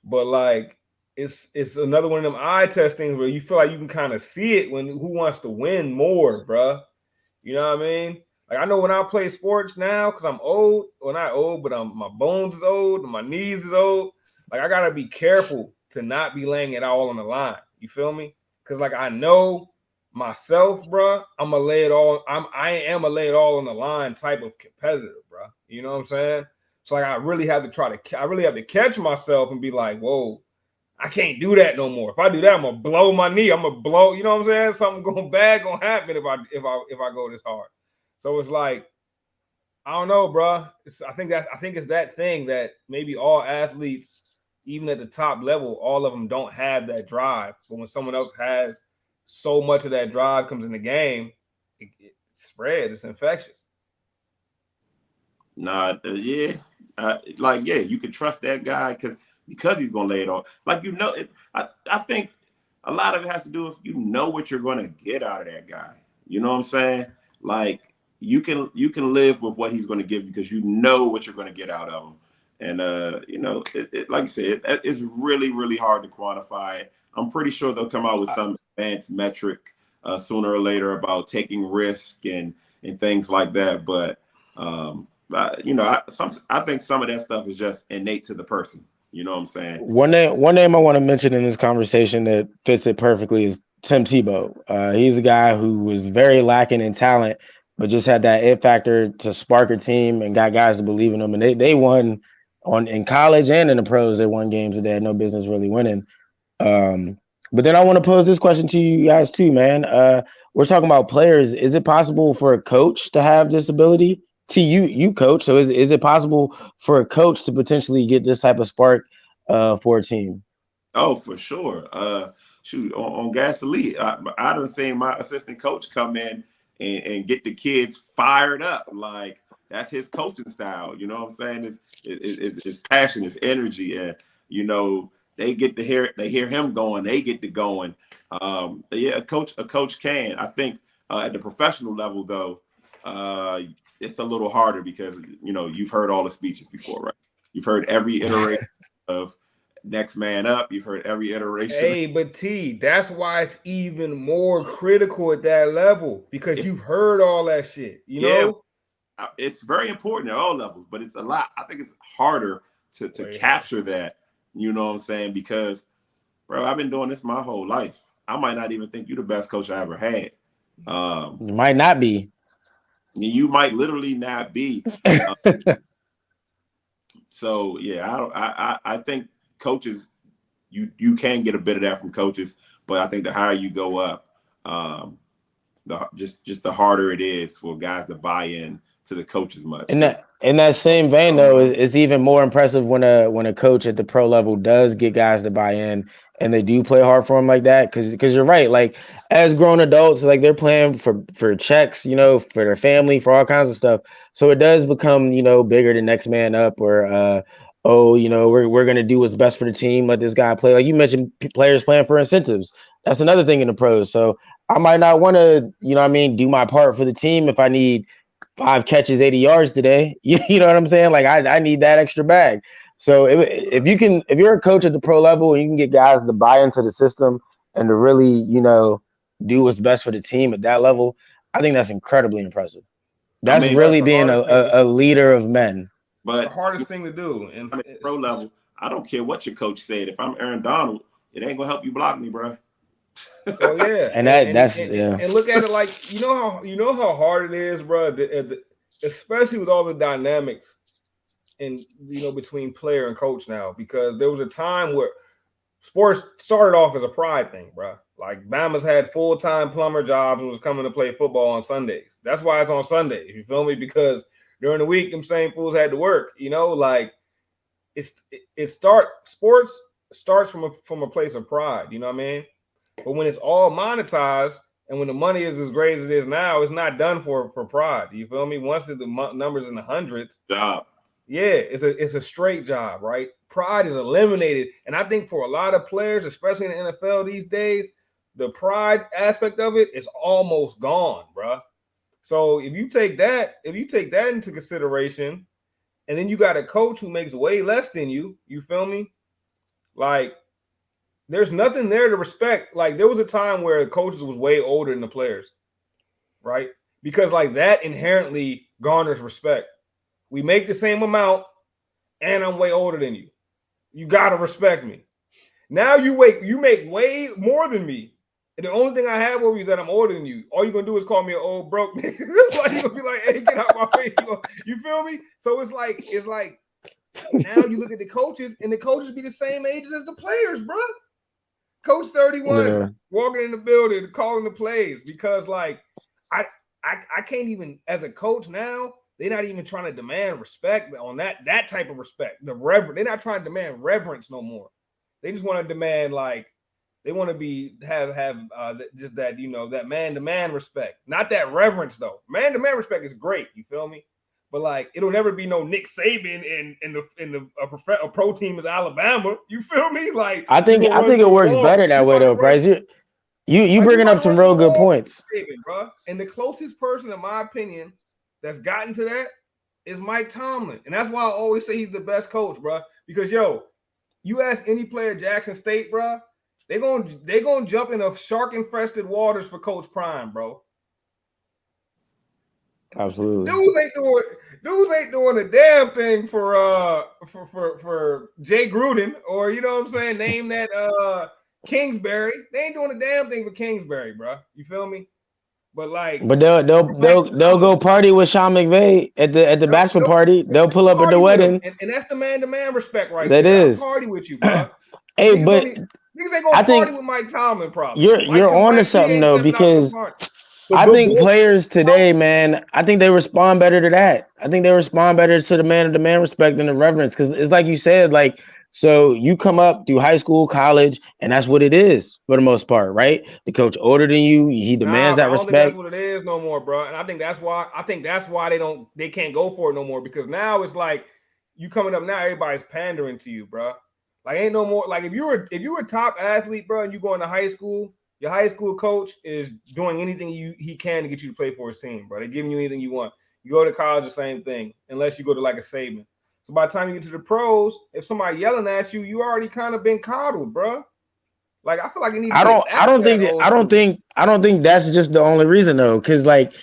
but like it's another one of them eye test things where you feel like you can kind of see it when who wants to win more, bruh. You know what I mean? Like I know when I play sports now, because I'm old, well not old, but my bones is old and my knees is old. Like I gotta be careful to not be laying it all on the line. You feel me? Because like I know myself, bruh, I am a lay it all on the line type of competitor, bruh. You know what I'm saying? So like I really have to catch myself and be like, whoa, I can't do that no more. If I do that, I'm gonna blow my knee. I'm gonna blow, you know what I'm saying? Something gonna happen if I go this hard. So it's like, I don't know, bro. I think it's that thing that maybe all athletes, even at the top level, all of them don't have that drive. But when someone else has so much of that drive comes in the game, it spreads. It's infectious. Nah, yeah, yeah, you can trust that guy because he's gonna lay it on. Like I think a lot of it has to do with you know what you're gonna get out of that guy. You know what I'm saying? Like you can live with what he's gonna give you because you know what you're gonna get out of him. And like I said, it's really really hard to quantify it. I'm pretty sure they'll come out with some advanced metric sooner or later about taking risk and things like that, but. I think some of that stuff is just innate to the person. You know what I'm saying? One name I want to mention in this conversation that fits it perfectly is Tim Tebow. He's a guy who was very lacking in talent, but just had that it factor to spark a team and got guys to believe in him. And they won in college and in the pros. They won games that they had no business really winning. Um, but then I want to pose this question to you guys too, man. We're talking about players. Is it possible for a coach to have this ability? You coach. So is it possible for a coach to potentially get this type of spark for a team? Oh, for sure. Shoot, on gasoline, I done seen my assistant coach come in and get the kids fired up. Like that's his coaching style. You know what I'm saying? It's passion, it's energy, and you know they get to hear him going, they get to going. Yeah, a coach can. I think at the professional level though, it's a little harder because you've heard all the speeches before, right? You've heard every iteration of next man up. You've heard every iteration. Hey, but T, that's why it's even more critical at that level because If, you've heard all that shit. yeah, it's very important at all levels, but it's a lot. I think it's harder to capture that. You know what I'm saying? Because, bro, I've been doing this my whole life. I might not even think you're the best coach I ever had. You might not be. You might literally not be. So yeah, I think coaches, you can get a bit of that from coaches, but I think the higher you go up, just the harder it is for guys to buy in to the coach as much. In that same vein, though, it's even more impressive when a coach at the pro level does get guys to buy in and they do play hard for them like that. Because you're right, like as grown adults, like they're playing for checks, for their family, for all kinds of stuff. So it does become bigger than next man up, or we're gonna do what's best for the team. Let this guy play. Like you mentioned, players playing for incentives. That's another thing in the pros. So I might not want to, do my part for the team if I need 5 catches, 80 yards today. You know what I'm saying? Like I need that extra bag. So if you're a coach at the pro level and you can get guys to buy into the system and to really, do what's best for the team at that level, I think that's incredibly impressive. I That's mean, really being a leader of men. It's the but hardest thing to do. And I mean, pro level, I don't care what your coach said. If I'm Aaron Donald, it ain't gonna help you block me, bro. oh yeah, And and look at it like you know how hard it is, bro. Especially with all the dynamics and between player and coach now, because there was a time where sports started off as a pride thing, bro. Like Bama's had full-time plumber jobs and was coming to play football on Sundays. That's why it's on Sundays. You feel me? Because during the week, them same fools had to work. Like sports starts from a place of pride. You know what I mean? But when it's all monetized and when the money is as great as it is now, it's not done for pride. You feel me? Once the numbers in the hundreds, Job. yeah, it's a straight job, right? Pride is eliminated, and I think for a lot of players, especially in the NFL these days, the pride aspect of it is almost gone, bro. So if you take that into consideration, and then you got a coach who makes way less than you feel me? Like, there's nothing there to respect. Like, there was a time where the coaches was way older than the players, right? Because like that inherently garners respect. We make the same amount, and I'm way older than you. You gotta respect me. Now you make way more than me, and the only thing I have over you is that I'm older than you. All you're gonna do is call me an old broke nigga. Like you're gonna be like, "Hey, get out my face." You feel me? So it's like now you look at the coaches, and the coaches be the same ages as the players, bro. Coach 31 walking in the building, calling the plays, because like I can't even, as a coach now. They're not even trying to demand respect on that type of respect. They're not trying to demand reverence no more. They just want to demand, like, they want to have just that that man-to-man respect, not that reverence though. Man-to-man respect is great, you feel me? But like, it'll never be no Nick Saban in a pro team is Alabama. You feel me? Like, I think it works better that way though, Bryce. You bringing up some real good points, Saban, bro. And the closest person, in my opinion, that's gotten to that is Mike Tomlin. And that's why I always say he's the best coach, bro. Because, you ask any player at Jackson State, bro, they're gonna jump in a shark-infested waters for Coach Prime, bro. Absolutely. Dudes ain't doing a damn thing for Jay Gruden, or what I'm saying, name that Kingsbury. They ain't doing a damn thing for Kingsbury, bro. You feel me? But they'll go party with Sean McVay at the bachelor party. They'll pull up at the wedding, and that's the man-to-man respect right there. That there. is. I'll party with you, bro. Hey, niggas but niggas ain't gonna party with Mike Tomlin, probably. You're on to something though, because I think players today, man, I think they respond better to that. I think they respond better to the man-to-man respect and the reverence, because it's like you said, like. So you come up through high school, college, and that's what it is for the most part, right? The coach older than you, he demands that respect. I don't think that's what it is no more, bro. And I think that's why they can't go for it no more, because now it's like you coming up now, everybody's pandering to you, bro. Like ain't no more. Like if you were a top athlete, bro, and you go into high school, your high school coach is doing anything he can to get you to play for his team, bro. They're giving you anything you want. You go to college, the same thing, unless you go to like a Saban. So by the time you get to the pros, if somebody yelling at you, you already kind of been coddled, bro. Like I feel like it need to I get don't I back to don't that think old I don't school. think I don't think that's just the only reason though, because like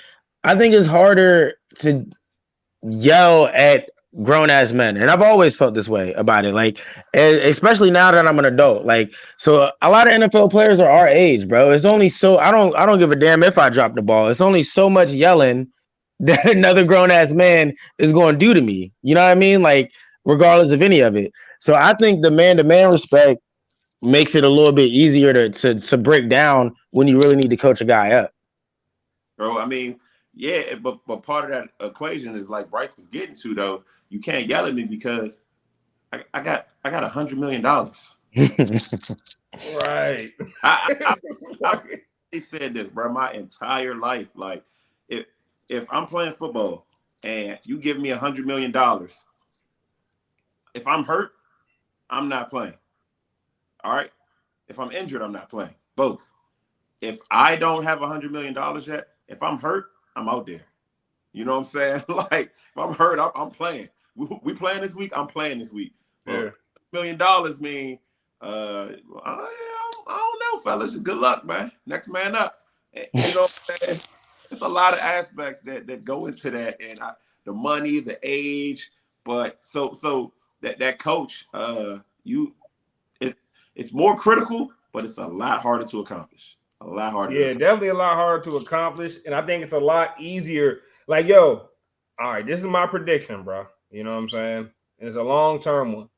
I think it's harder to yell at grown ass men, and I've always felt this way about it. Like, especially now that I'm an adult. Like, so a lot of NFL players are our age, bro. It's only so I don't give a damn if I drop the ball. It's only so much yelling that another grown ass man is going to do to me. You know what I mean? Like, regardless of any of it. So I think the man to man respect makes it a little bit easier to break down when you really need to coach a guy up. Bro. I mean, yeah, but part of that equation is like Bryce was getting to though. You can't yell at me because I got $100 million. Right. I've said this, bro, my entire life. Like, if if I'm playing football and you give me $100 million, if I'm hurt, I'm not playing. All right. If I'm injured, I'm not playing. Both. If I don't have $100 million yet, if I'm hurt, I'm out there. You know what I'm saying? Like, if I'm hurt, I'm playing. We playing this week. I'm playing this week. But Yeah. $1 million mean, I don't know, fellas. Good luck, man. Next man up. You know what I'm saying? It's a lot of aspects that go into that, and the money, the age, but so that coach, you it it's more critical, but it's a lot harder to accomplish. A lot harder to Yeah, accomplish. definitely a lot harder to accomplish, and I think it's a lot easier. Like, yo, all right, this is my prediction, bro. You know what I'm saying? And it's a long term one,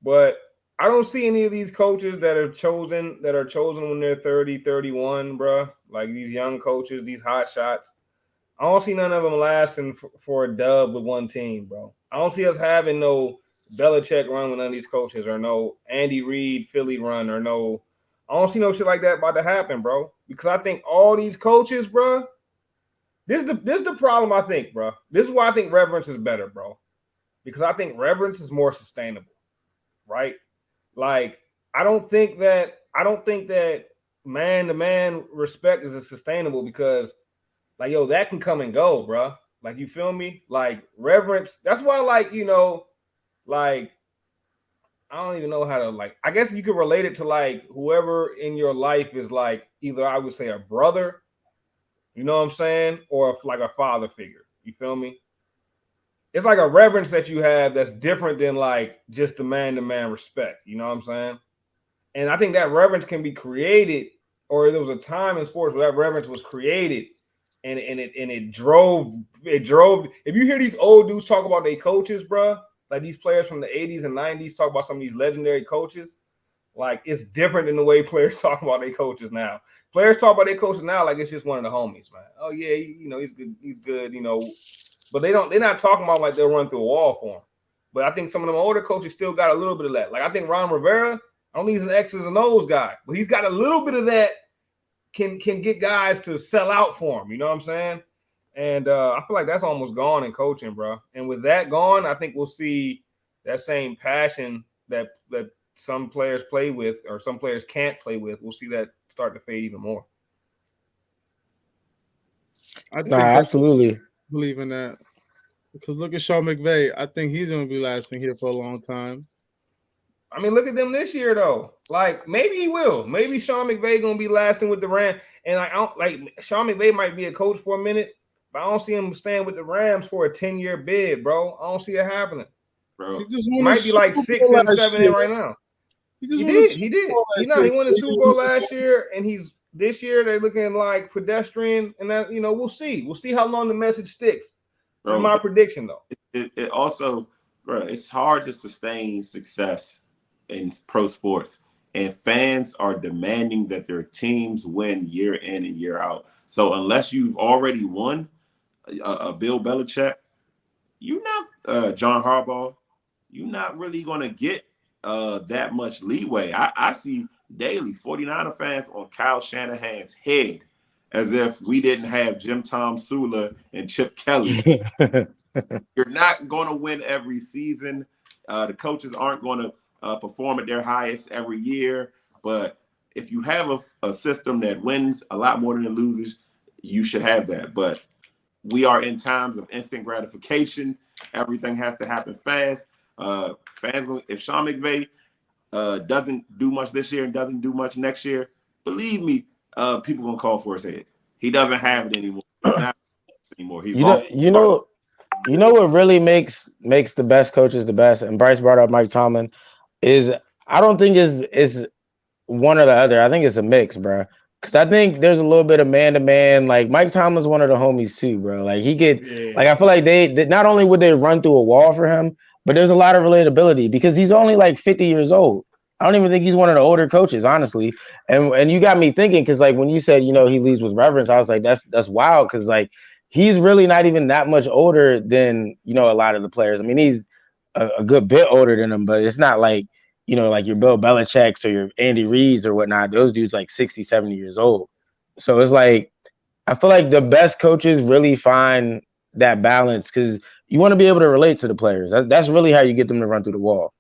but I don't see any of these coaches that are chosen when they're 30, 31, bro. Like these young coaches, these hot shots. I don't see none of them lasting for a dub with one team, bro. I don't see us having no Belichick run with none of these coaches, or no Andy Reid Philly run, or no. I don't see no shit like that about to happen, bro. Because I think all these coaches, bro. This is the problem. I think, bro. This is why I think reverence is better, bro. Because I think reverence is more sustainable, right? Like I don't think that man to man respect is sustainable because like, yo, that can come and go, bro. Like, you feel me? Like, reverence. That's why, like, like, I don't even know how to, like, I guess you could relate it to, like, whoever in your life is, like, either I would say a brother, you know what I'm saying? Or, like, a father figure. You feel me? It's like a reverence that you have that's different than, like, just the man to man respect. You know what I'm saying? And I think that reverence can be created, or there was a time in sports where that reverence was created and it drove. If you hear these old dudes talk about their coaches, bro, like these players from the 80s and 90s talk about some of these legendary coaches, like it's different than the way players talk about their coaches now. Players talk about their coaches now like it's just one of the homies, man. Oh yeah, he's good, but they're not talking about like they'll run through a wall for him. But I think some of them older coaches still got a little bit of that. Like I think Ron Rivera, I don't think he's an X's and O's guy, but he's got a little bit of that. Can get guys to sell out for him. You know what I'm saying? And I feel like that's almost gone in coaching, bro. And with that gone, I think we'll see that same passion that some players play with or some players can't play with. We'll see that start to fade even more. I Nah, think that absolutely. believe in that because look at Sean McVay. I think he's going to be lasting here for a long time. I mean, look at them this year though. Like maybe he will. Maybe Sean McVay gonna be lasting with the Rams. And I don't like Sean McVay might be a coach for a minute, but I don't see him staying with the Rams for a 10-year bid, bro. I don't see it happening. Bro. He just He won a might be like Super 6 Bowl and last 7 year. in right now. He just He won a did. Super He did. Bowl He last year. won the So Super Bowl last year, and he's this year they're looking like pedestrian, and that we'll see. We'll see how long the message sticks. That's Bro, my prediction though. it also, bro, it's hard to sustain success in pro sports, and fans are demanding that their teams win year in and year out. So unless you've already won a Bill Belichick, you're not John Harbaugh, you're not really going to get that much leeway. I see daily 49er fans on Kyle Shanahan's head as if we didn't have Jim Tom Sula and Chip Kelly. You're not going to win every season. The coaches aren't going to perform at their highest every year. But if you have a system that wins a lot more than it loses, you should have that. But we are in times of instant gratification. Everything has to happen fast. If Sean McVay doesn't do much this year and doesn't do much next year, believe me, people gonna call for his head. He doesn't have it anymore. He's not anymore. He's You know, lost. you know what really makes the best coaches the best. And Bryce brought up Mike Tomlin. Is I don't think is one or the other. I think it's a mix, bro. Because I think there's a little bit of man to man. Like Mike Tomlin's one of the homies too, bro. Like he could, like I feel like they not only would they run through a wall for him, but there's a lot of relatability because he's only like 50 years old. I don't even think he's one of the older coaches, honestly. And you got me thinking because like when you said he leads with reverence, I was like that's wild because like he's really not even that much older than a lot of the players. I mean he's a good bit older than them, but it's not like like your Bill Belichick's or your Andy Reid's or whatnot. Those dudes like 60, 70 years old. So it's like, I feel like the best coaches really find that balance because you want to be able to relate to the players. That's really how you get them to run through the wall.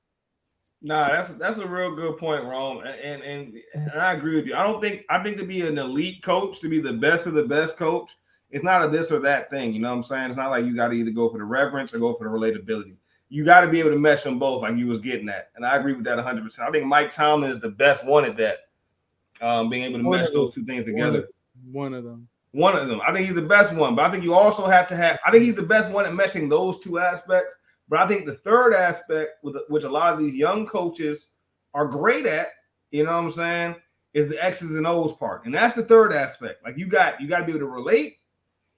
Nah, that's a real good point, Rome, and I agree with you. I think to be an elite coach, to be the best of the best coach, it's not a this or that thing. You know what I'm saying? It's not like you got to either go for the reverence or go for the relatability. You got to be able to mesh them both, like you was getting at, and I agree with that 100%. I think Mike Tomlin is the best one at that, being able to mesh those two things together. One of them. I think he's the best one, but I think you also have to have. I think he's the best one at meshing those two aspects. But I think the third aspect, which a lot of these young coaches are great at, you know what I'm saying, is the X's and O's part, and that's the third aspect. Like you got to be able to relate,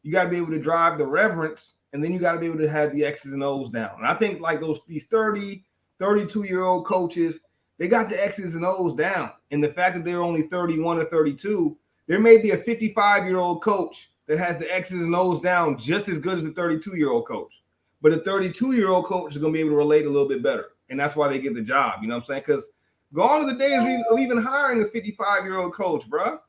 you got to be able to drive the reverence. And then you got to be able to have the X's and O's down. And I think like these 30, 32-year-old coaches, they got the X's and O's down. And the fact that they're only 31 or 32, there may be a 55-year-old coach that has the X's and O's down just as good as a 32-year-old coach. But a 32-year-old coach is going to be able to relate a little bit better. And that's why they get the job. You know what I'm saying? Because gone are the days of even hiring a 55-year-old coach, bro,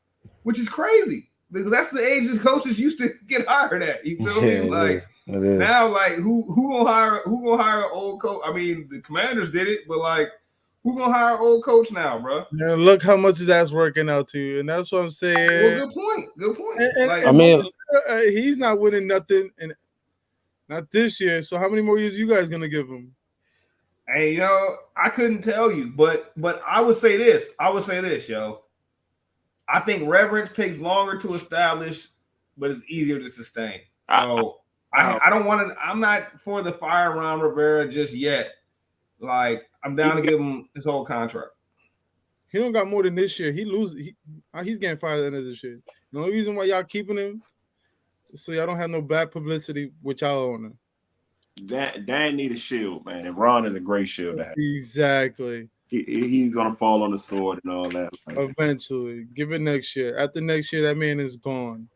which is crazy. Because that's the age that coaches used to get hired at. You feel me? Like now, like who gonna hire an old coach? I mean, the Commanders did it, but like who gonna hire an old coach now, bro? And look how much that's working out to you, and that's what I'm saying. Well, good point. I mean, he's not winning nothing, and not this year. So how many more years you guys gonna give him? Hey, I couldn't tell you, but I would say this, yo. I think reverence takes longer to establish, but it's easier to sustain. So I don't want to. I'm not for the fire around Rivera just yet. Like I'm down to give him his whole contract. He don't got more than this year. He's getting fired at the end of this year. The only reason why y'all keeping him is so y'all don't have no bad publicity with y'all owner. Dan need a shield, man, and Ron is a great shield. Exactly. He's gonna fall on the sword and all that. Eventually, give it next year. After next year, that man is gone.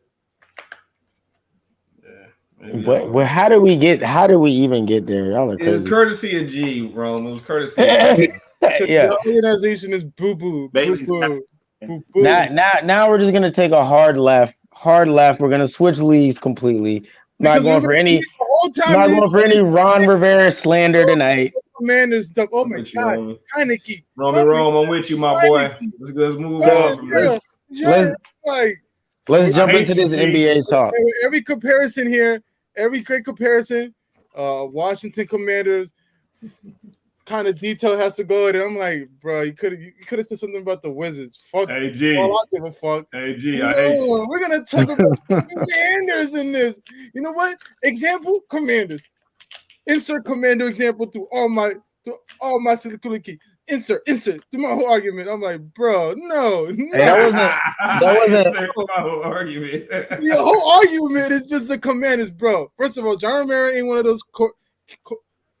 Yeah. But how do we even get there? Y'all are crazy. It was courtesy of G, Rome. It was courtesy of G. Yeah. The organization is boo-boo. Now we're just gonna take a hard left. We're gonna switch leagues completely. Not going for any Ron Rivera slander tonight. Man, is stuck. Oh my God, Heineke. Rome, I'm with you, my boy. Let's move on. Let's jump into this NBA talk. Every comparison here, every great comparison, Washington Commanders kind of detail has to go in. And I'm like, bro, you could have said something about the Wizards. Fuck. Hey, G. All I give a fuck. Hey, G, I hate you. We're gonna talk about Commanders in this. You know what? Example: Commanders. Insert commando example to all my silicon key. Insert to my whole argument. I'm like, bro, no. Hey, that wasn't my whole argument. The whole argument is just the Commanders, bro. First of all, John Romero ain't one of those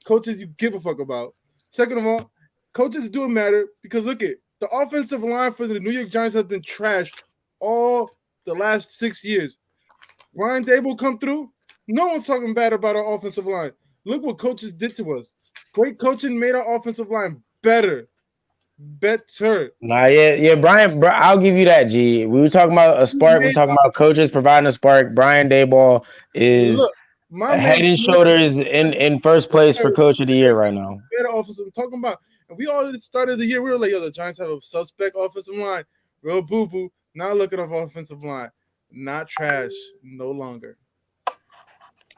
coaches you give a fuck about. Second of all, coaches do matter because look at the offensive line for the New York Giants has been trashed all the last 6 years. Ryan Dable come through. No one's talking bad about our offensive line. Look what coaches did to us. Great coaching made our offensive line better. Nah, yeah, Brian, I'll give you that, G. We were talking about a spark. We're talking about coaches providing a spark. Brian Daboll is head and shoulders in first place for coach of the year right now. Better offensive. I'm talking about And we all started the year. We were like, yo, the Giants have a suspect offensive line. Real boo boo. Now look at our offensive line. Not trash no longer.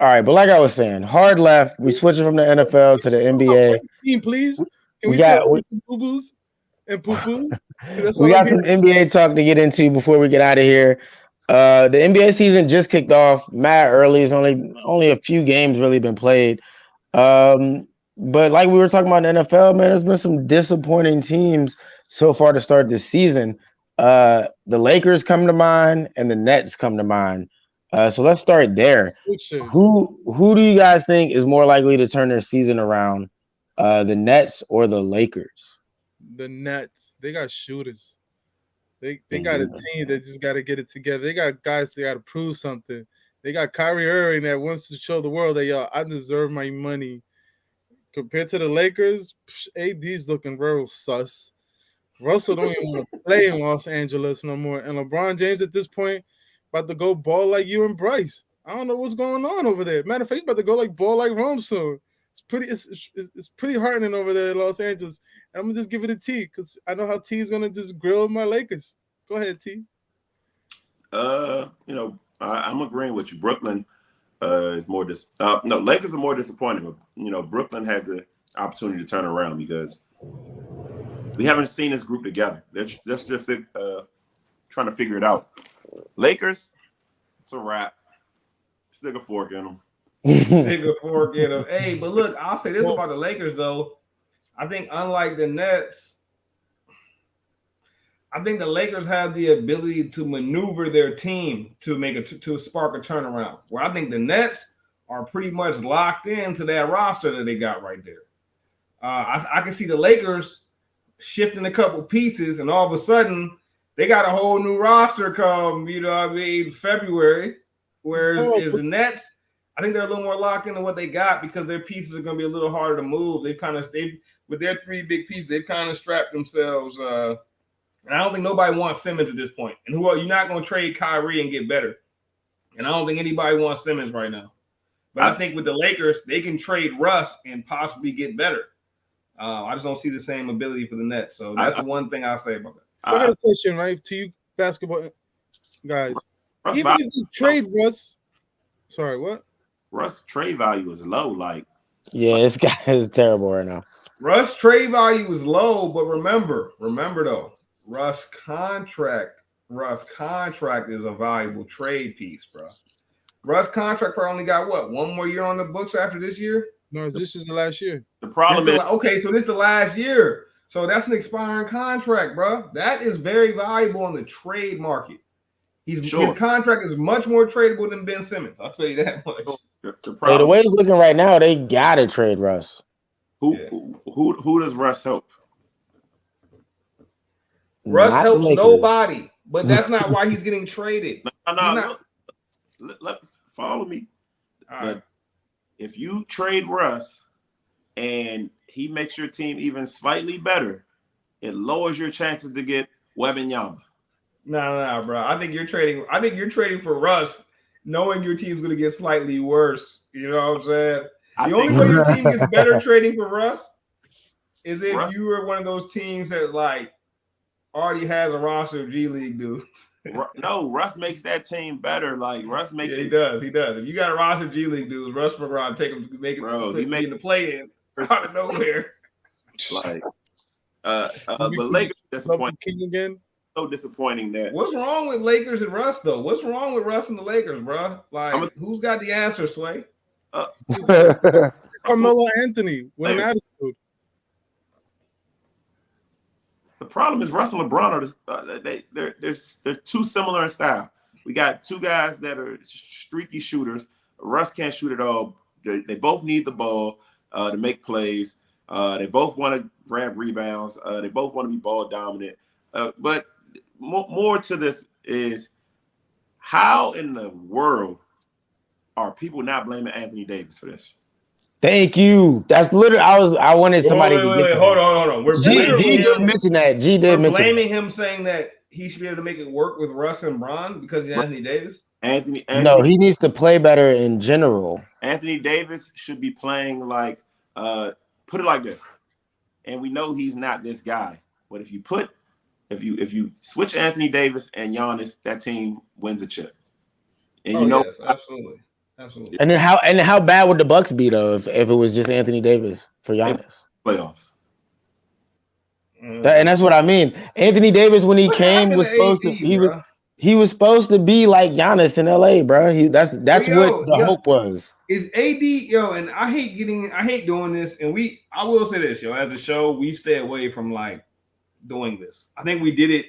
All right, but like I was saying, hard left. We switching from the NFL to the NBA. Team, please. Can We we start got with some boo boos and poo poo? That's we all I'm got some hearing. NBA talk to get into before we get out of here. The NBA season just kicked off. Mad early. It's only a few games really been played. But like we were talking about in the NFL, man, there's been some disappointing teams so far to start this season. The Lakers come to mind and the Nets come to mind. So let's start there. Pictures. Who do you guys think is more likely to turn their season around? The Nets or the Lakers? The Nets. They got shooters. They got a team that just got to get it together. They got guys that got to prove something. They got Kyrie Irving that wants to show the world that, yo, I deserve my money. Compared to the Lakers, AD's looking real sus. Russell don't even want to play in Los Angeles no more. And LeBron James at this point about to go ball like you and Bryce. I don't know what's going on over there. Matter of fact, he's about to go like ball like Rome soon. It's pretty heartening over there in Los Angeles. And I'm gonna just give it a T because I know how T is gonna just grill my Lakers. Go ahead, T. I'm agreeing with you. Brooklyn is more Lakers are more disappointing. But, Brooklyn had the opportunity to turn around because we haven't seen this group together. They're just trying to figure it out. Lakers, it's a wrap. Stick a fork in them. Stick a fork in them. Hey, but look, I'll say this about the Lakers though. I think unlike the Nets, I think the Lakers have the ability to maneuver their team to make to spark a turnaround. Where I think the Nets are pretty much locked into that roster that they got right there. I can see the Lakers shifting a couple pieces, and all of a sudden they got a whole new roster come, February. Whereas the Nets, I think they're a little more locked into what they got because their pieces are going to be a little harder to move. They with their three big pieces, they've kind of strapped themselves. And I don't think nobody wants Simmons at this point. And you're not going to trade Kyrie and get better. And I don't think anybody wants Simmons right now. But I think with the Lakers, they can trade Russ and possibly get better. I just don't see the same ability for the Nets. So that's the one thing I'll say about that. So I got a question, right, to you basketball guys. Even if you trade Russ, sorry, what? Russ trade value is low. Like, yeah, this guy is terrible right now. Russ trade value is low, but remember though, Russ contract is a valuable trade piece, bro. Russ contract probably only got one more year on the books after this year? No, this is the last year. The problem is okay, so this is the last year. So that's an expiring contract, bro. That is very valuable in the trade market. His contract is much more tradable than Ben Simmons. I'll tell you that much. The way it's looking right now, they gotta trade Russ. Who does Russ help? Russ helps nobody, but that's not why he's getting traded. No. Follow me. But if you trade Russ and he makes your team even slightly better, it lowers your chances to get Wembanyama. No, bro. I think you're trading for Russ, knowing your team's going to get slightly worse. You know what I'm saying? The only way your team gets better trading for Russ is if you were one of those teams that already has a roster of G League dudes. No, Russ makes that team better. Like Russ makes he does. If you got a roster of G League dudes, Russ McGraw take them to make it. Bro, he in the play-in out of nowhere. Like the Lakers disappointing again. So disappointing that. What's wrong with Lakers and Russ though? What's wrong with Russ and the Lakers, bro? Who's got the answer, Sway? Carmelo Anthony with an attitude. The problem is Russ and LeBron are they're too similar in style. We got two guys that are streaky shooters. Russ can't shoot at all. They both need the ball to make plays. They both want to grab rebounds. They both want to be ball dominant. But more to this is how in the world are people not blaming Anthony Davis for this? Thank you. That's literally I wanted somebody to get. Hold on. G did mention that. We're blaming him, saying that he should be able to make it work with Russ and Bron because he's Anthony Davis. Anthony, no, he needs to play better in general. Anthony Davis should be playing like, put it like this: and we know he's not this guy. But if you switch Anthony Davis and Giannis, that team wins a chip. And Oh yes, absolutely, absolutely. And how bad would the Bucks be though if it was just Anthony Davis for they Giannis? playoffs. And that's what I mean. Anthony Davis, when he What came, happened was to supposed to AD, bro? he was supposed to be like Giannis in LA, bro. That's what the Yo, hope was. is AD and I hate doing this, and I will say this, yo, as a show, we stay away from like doing this. I think we did it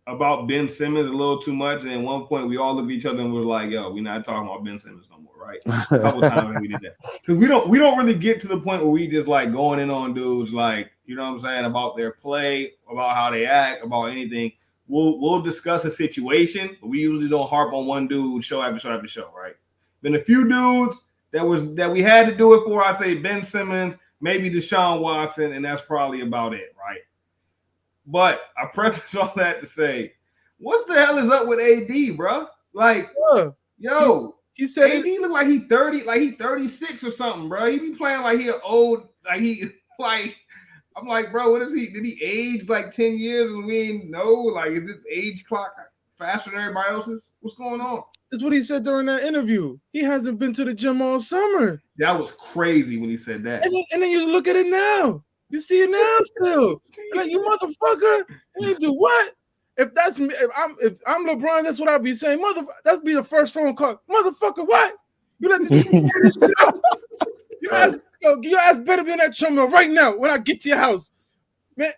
about Ben Simmons a little too much, and at one point we all looked at each other and were like, "Yo, we're not talking about Ben Simmons no more," right? A couple times I think we did that because we don't really get to the point where we just like going in on dudes like you know what I'm saying about their play, about how they act, about anything. We'll discuss a situation, but we usually don't harp on one dude show after show after show, right? Been a few dudes that we had to do it for. I'd say Ben Simmons, maybe Deshaun Watson, and that's probably about it, right? But I preface all that to say, what the hell is up with AD, bro? Like, yo, he said AD look like he 30, like he 36 or something, bro. He be playing like he old, like he like. I'm like, bro, what is he? Did he age like 10 years and we ain't know? Like, is his age clock faster than everybody else's? What's going on? That's what he said during that interview. He hasn't been to the gym all summer. That was crazy when he said that. And then you look at it now. You see it now still. Like, you motherfucker, you do what? If that's me, if I'm LeBron, that's what I'd be saying. That'd be the first phone call. Motherfucker, what? You let this shit out. Your ass better be in that treadmill right now when I get to your house. Man.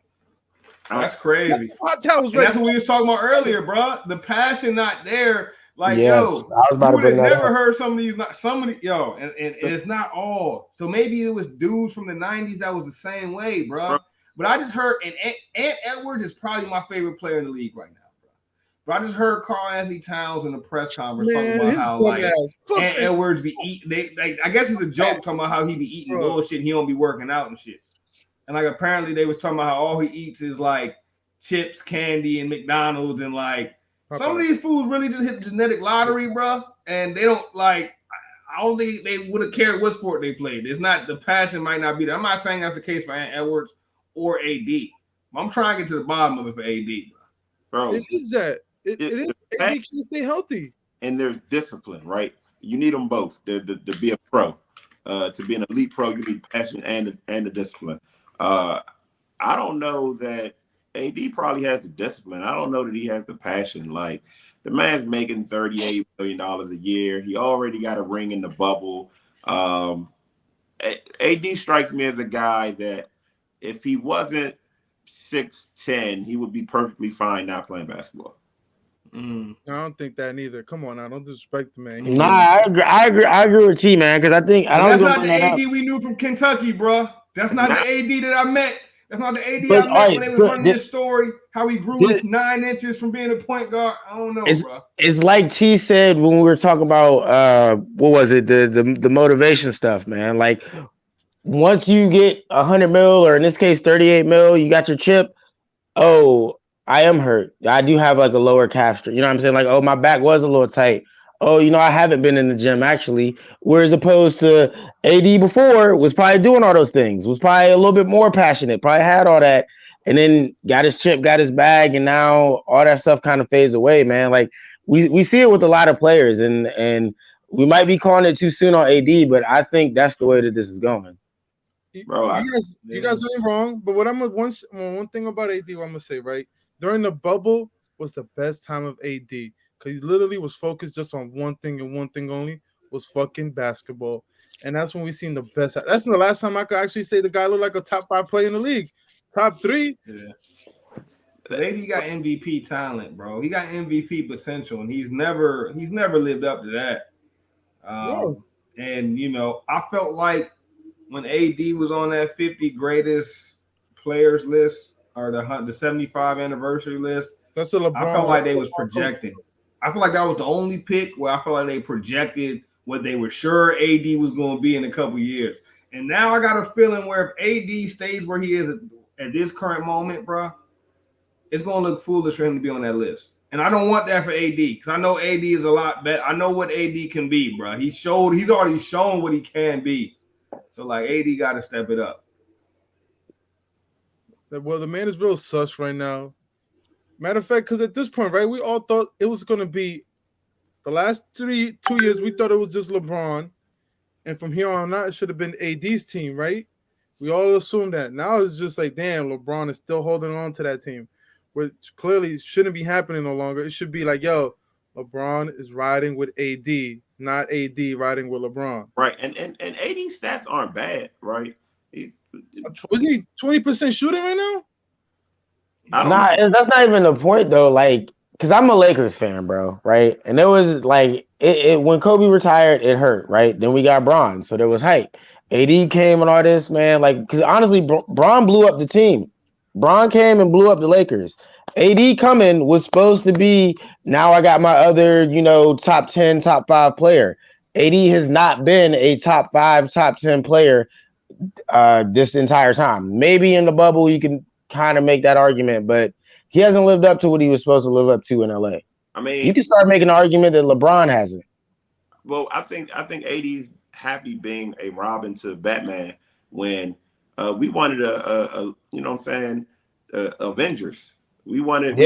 That's crazy. Hot towels that's what we was talking about earlier, bro. The passion not there. Like, yes, yo, I was about you to bring would have that never up. heard some of these, and it's not all. So maybe it was dudes from the 90s that was the same way, bro. But I just heard, and Ant Edwards is probably my favorite player in the league right now, bro. But I just heard Karl Anthony Towns in the press conference talking about how like Ant Edwards be eating. I guess it's a joke talking about how he be eating bullshit. He don't be working out and shit. And like apparently they was talking about how all he eats is like chips, candy, and McDonald's, and like some of these fools really just hit the genetic lottery, bro. And they don't like. I don't think they would have cared what sport they played. It's not the passion might not be there. I'm not saying that's the case for Ant Edwards or AD. I'm trying to get to the bottom of it for AD, bro. It is that. It is. AD can stay healthy. And there's discipline, right? You need them both to be a pro. To be an elite pro, you need passion and the discipline. I don't know that AD probably has the discipline. I don't know that he has the passion. Like, the man's making $38 million a year. He already got a ring in the bubble. AD strikes me as a guy that if he wasn't 6'10", he would be perfectly fine not playing basketball. I don't think that neither. Come on now, don't disrespect the man. Nah, I agree with T, man, because I think I don't. That's not the AD we knew from Kentucky, bro. That's not the AD that I met. That's not the AD I met when they was running this story. How he grew 9 inches from being a point guard. I don't know, bro. It's like T said when we were talking about what was it, the motivation stuff, man. Like, once you get 100 mil, or in this case 38 mil, you got your chip. Oh, I am hurt. I do have like a lower calf strength. You know what I'm saying? Like, oh, my back was a little tight. Oh, I haven't been in the gym actually. Whereas opposed to AD before was probably doing all those things, was probably a little bit more passionate, probably had all that, and then got his chip, got his bag, and now all that stuff kind of fades away, man. Like, we see it with a lot of players, and we might be calling it too soon on AD, but I think that's the way that this is going. Bro, you guys ain't wrong, but what one thing about AD, what I'm gonna say, right? During the bubble was the best time of AD because he literally was focused just on one thing and one thing only, was fucking basketball, and that's when we seen the best. That's the last time I could actually say the guy looked like a top 5 player in the league, top 3. Yeah. AD got MVP talent, bro. He got MVP potential, and he's never lived up to that. And I felt like when AD was on that 50 greatest players list or the 75 anniversary list, that's what LeBron. I felt like they was projecting. I feel like that was the only pick where I felt like they projected what they were sure AD was going to be in a couple years. And now I got a feeling where if AD stays where he is at this current moment, bro, it's going to look foolish for him to be on that list. And I don't want that for AD because I know AD is a lot better. I know what AD can be, bro. He's already shown what he can be. So, like, AD got to step it up. Well, the man is real sus right now. Matter of fact, because at this point, right, we all thought it was going to be the last 2 years. We thought it was just LeBron, and from here on out, it should have been AD's team, right? We all assumed that. Now it's just like, damn, LeBron is still holding on to that team, which clearly shouldn't be happening no longer. It should be like, yo, LeBron is riding with AD, not AD riding with LeBron. Right, and AD stats aren't bad, right? Was he 20% shooting right now? I don't Nah, know. that's not even the point though. Like, cause I'm a Lakers fan, bro, right? And it was like it when Kobe retired, it hurt, right? Then we got Bron, so there was hype. AD came and all this, man. Like, cause honestly, Bron blew up the team. Bron came and blew up the Lakers. AD coming was supposed to be now. I got my other, top 10, top 5 player. AD has not been a top 5, top 10 player this entire time. Maybe in the bubble you can kind of make that argument, but he hasn't lived up to what he was supposed to live up to in LA. I You mean, can start making an argument that LeBron hasn't. well, I think AD's happy being a Robin to Batman when we wanted a you know what I'm saying, Avengers. We Yeah. wanted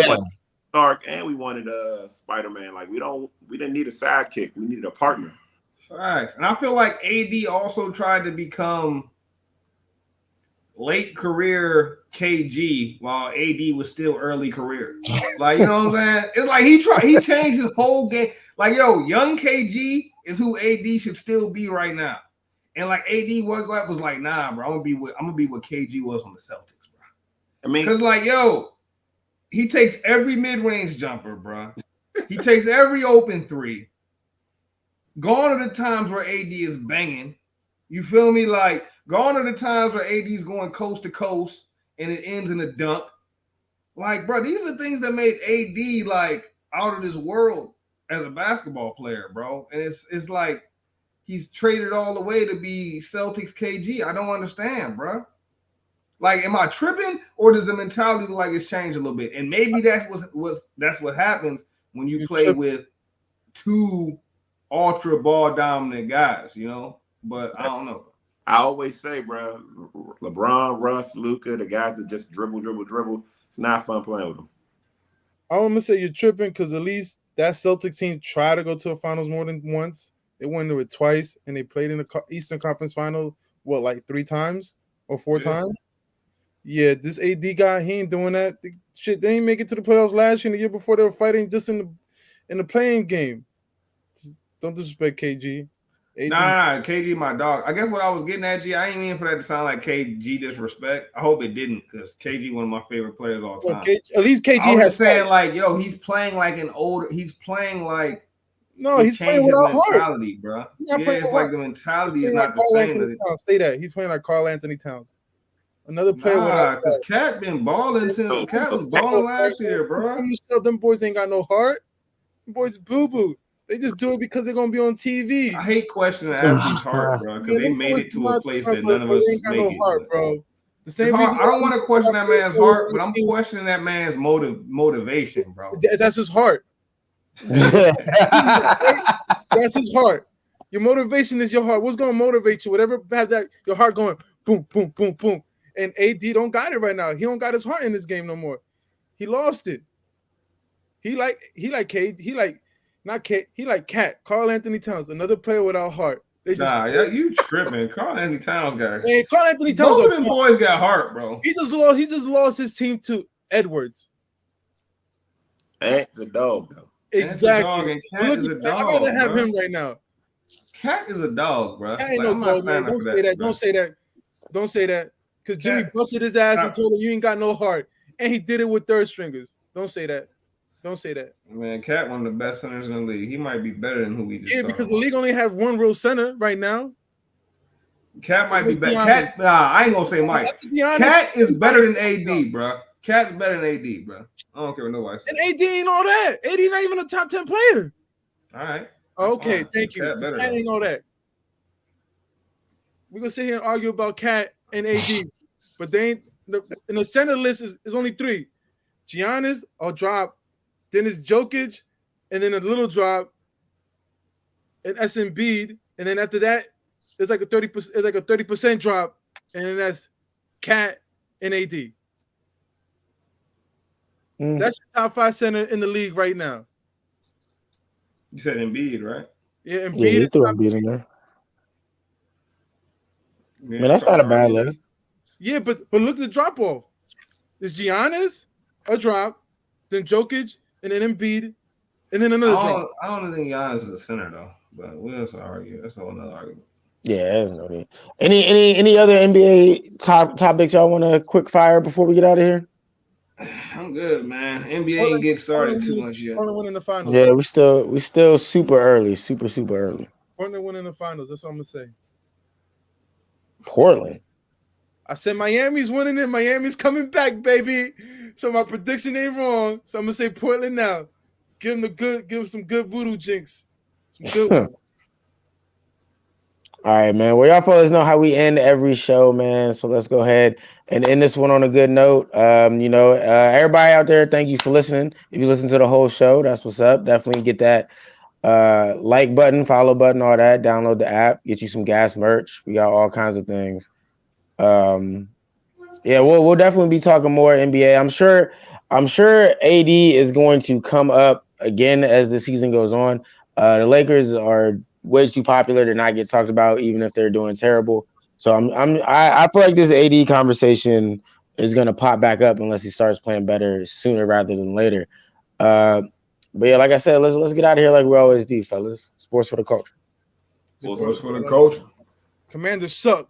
Stark and we wanted Spider-Man. Like we didn't need a sidekick. We needed a partner. Facts. And I feel like AD also tried to become late career KG while AD was still early career. Like, you know what I'm saying? It's like he changed his whole game. Like, yo, young KG is who AD should still be right now. And like AD was like, nah, bro, I'm gonna be what KG was on the Celtics, bro. I mean, Because like, yo, he takes every mid-range jumper, bro. He takes every open three. Gone are the times where AD is banging. You feel me? Like, gone are the times where AD is going coast to coast and it ends in a dunk. Like, bro, these are things that made AD like out of this world as a basketball player, bro. And it's like he's traded all the way to be Celtics KG. I don't understand, bro. Like, am I tripping, or does the mentality look like it's changed a little bit? And maybe that's what happens when you play with two ultra ball dominant guys, you know. But I don't know. I always say, bro, LeBron, Russ, Luka, the guys that just dribble. It's not fun playing with them. I'm gonna say you're tripping because at least that Celtics team tried to go to a finals more than once. They went to it twice, and they played in the Eastern Conference Final, like 3 times or 4 times? Yeah, this AD guy, he ain't doing that. Shit, they didn't make it to the playoffs last year and the year before. They were fighting just in the playing game. Don't disrespect KG. AD. Nah, KG my dog. I guess what I was getting at, G, I ain't mean for that to sound like KG disrespect. I hope it didn't, because KG one of my favorite players of all time. Well, at least KG I was has just saying, like, yo, he's playing like he's playing like no, he's playing without mentality, heart. bro. Yeah, it's like the mentality is not the same. Say that. He's playing like Karl Anthony Towns. Another player without because Cat been balling since Cat was balling last year, bro. Them boys ain't got no heart. Them boys boo-boo. They just do it because they're gonna be on TV. I hate questioning athletes' heart, bro, because they made it to a place that none of us make it. Heart, bro. The same reason I don't want to question that man's heart, but I'm questioning that man's motivation, bro. That's his heart. That's his heart. Your motivation is your heart. What's gonna motivate you? Whatever have that your heart going boom, boom, boom, boom. And AD don't got it right now. He don't got his heart in this game no more. He lost it. He like Cat, Karl Anthony Towns, another player without heart. You tripping. Karl Anthony Towns got Man, Karl Anthony Towns. Both of them boys got heart, bro. He just lost his team to Edwards. Ant's a dog, though. Exactly. Cat is a dog, I'd rather have him right now. Cat is a dog, bro. Cat ain't no dog, man. Don't say that. Don't say that. Don't say that. Because Jimmy busted his ass and told him you ain't got no heart. And he did it with third stringers. Don't say that. Don't say that. Man, Cat one of the best centers in the league. He might be better than who we just saw. Because the league only have one real center right now. Cat might be better. I ain't gonna say Mike. Cat is better than AD, bro. Cat is better than AD, bro. I don't care what nobody says. And AD ain't all that. AD not even a top 10 player. All right. Okay, thank you. Cat ain't all that. We're gonna sit here and argue about Cat and AD, but they ain't in the center list is only 3. Giannis or drop, then it's Jokic, and then a little drop, and Embiid, and then after that, it's like a 30%. It's like a 30% drop, and then that's Cat and AD. Mm. That's your top 5 center in the league right now. You said Embiid, right? Yeah, Yeah, Embiid you is threw top. Embiid in there. I Yeah, mean, it's that's hard not to a bad argue that. list. Yeah, but look at the drop off. It's Giannis, a drop, then Jokic, and then Embiid, and then another drop. I don't think Giannis is a center though, but we'll also argue. That's a whole nother argument. Yeah, there's no need. Any other NBA topics y'all want to quick fire before we get out of here? I'm good, man. NBA ain't Portland, get started too Portland, much yet. Portland winning the finals. Yeah, we still super early, super early. Portland winning the finals. That's what I'm gonna say. Portland. I said Miami's winning it. Miami's coming back, baby. So my prediction ain't wrong. So I'm gonna say Portland now. Give them some good voodoo jinx. Some good ones. All right, man. Well, y'all fellas know how we end every show, man. So let's go ahead and end this one on a good note. Everybody out there, thank you for listening. If you listen to the whole show, that's what's up. Definitely get that like button, follow button, all that. Download the app, get you some gas merch. We got all kinds of things. Yeah, we'll definitely be talking more NBA. I'm sure AD is going to come up again as the season goes on. The Lakers are way too popular to not get talked about, even if they're doing terrible. So I feel like this AD conversation is going to pop back up unless he starts playing better sooner rather than later. Uh, but yeah, like I said, let's get out of here like we always do, fellas. Sports for the culture. Sports for the culture. Commanders suck.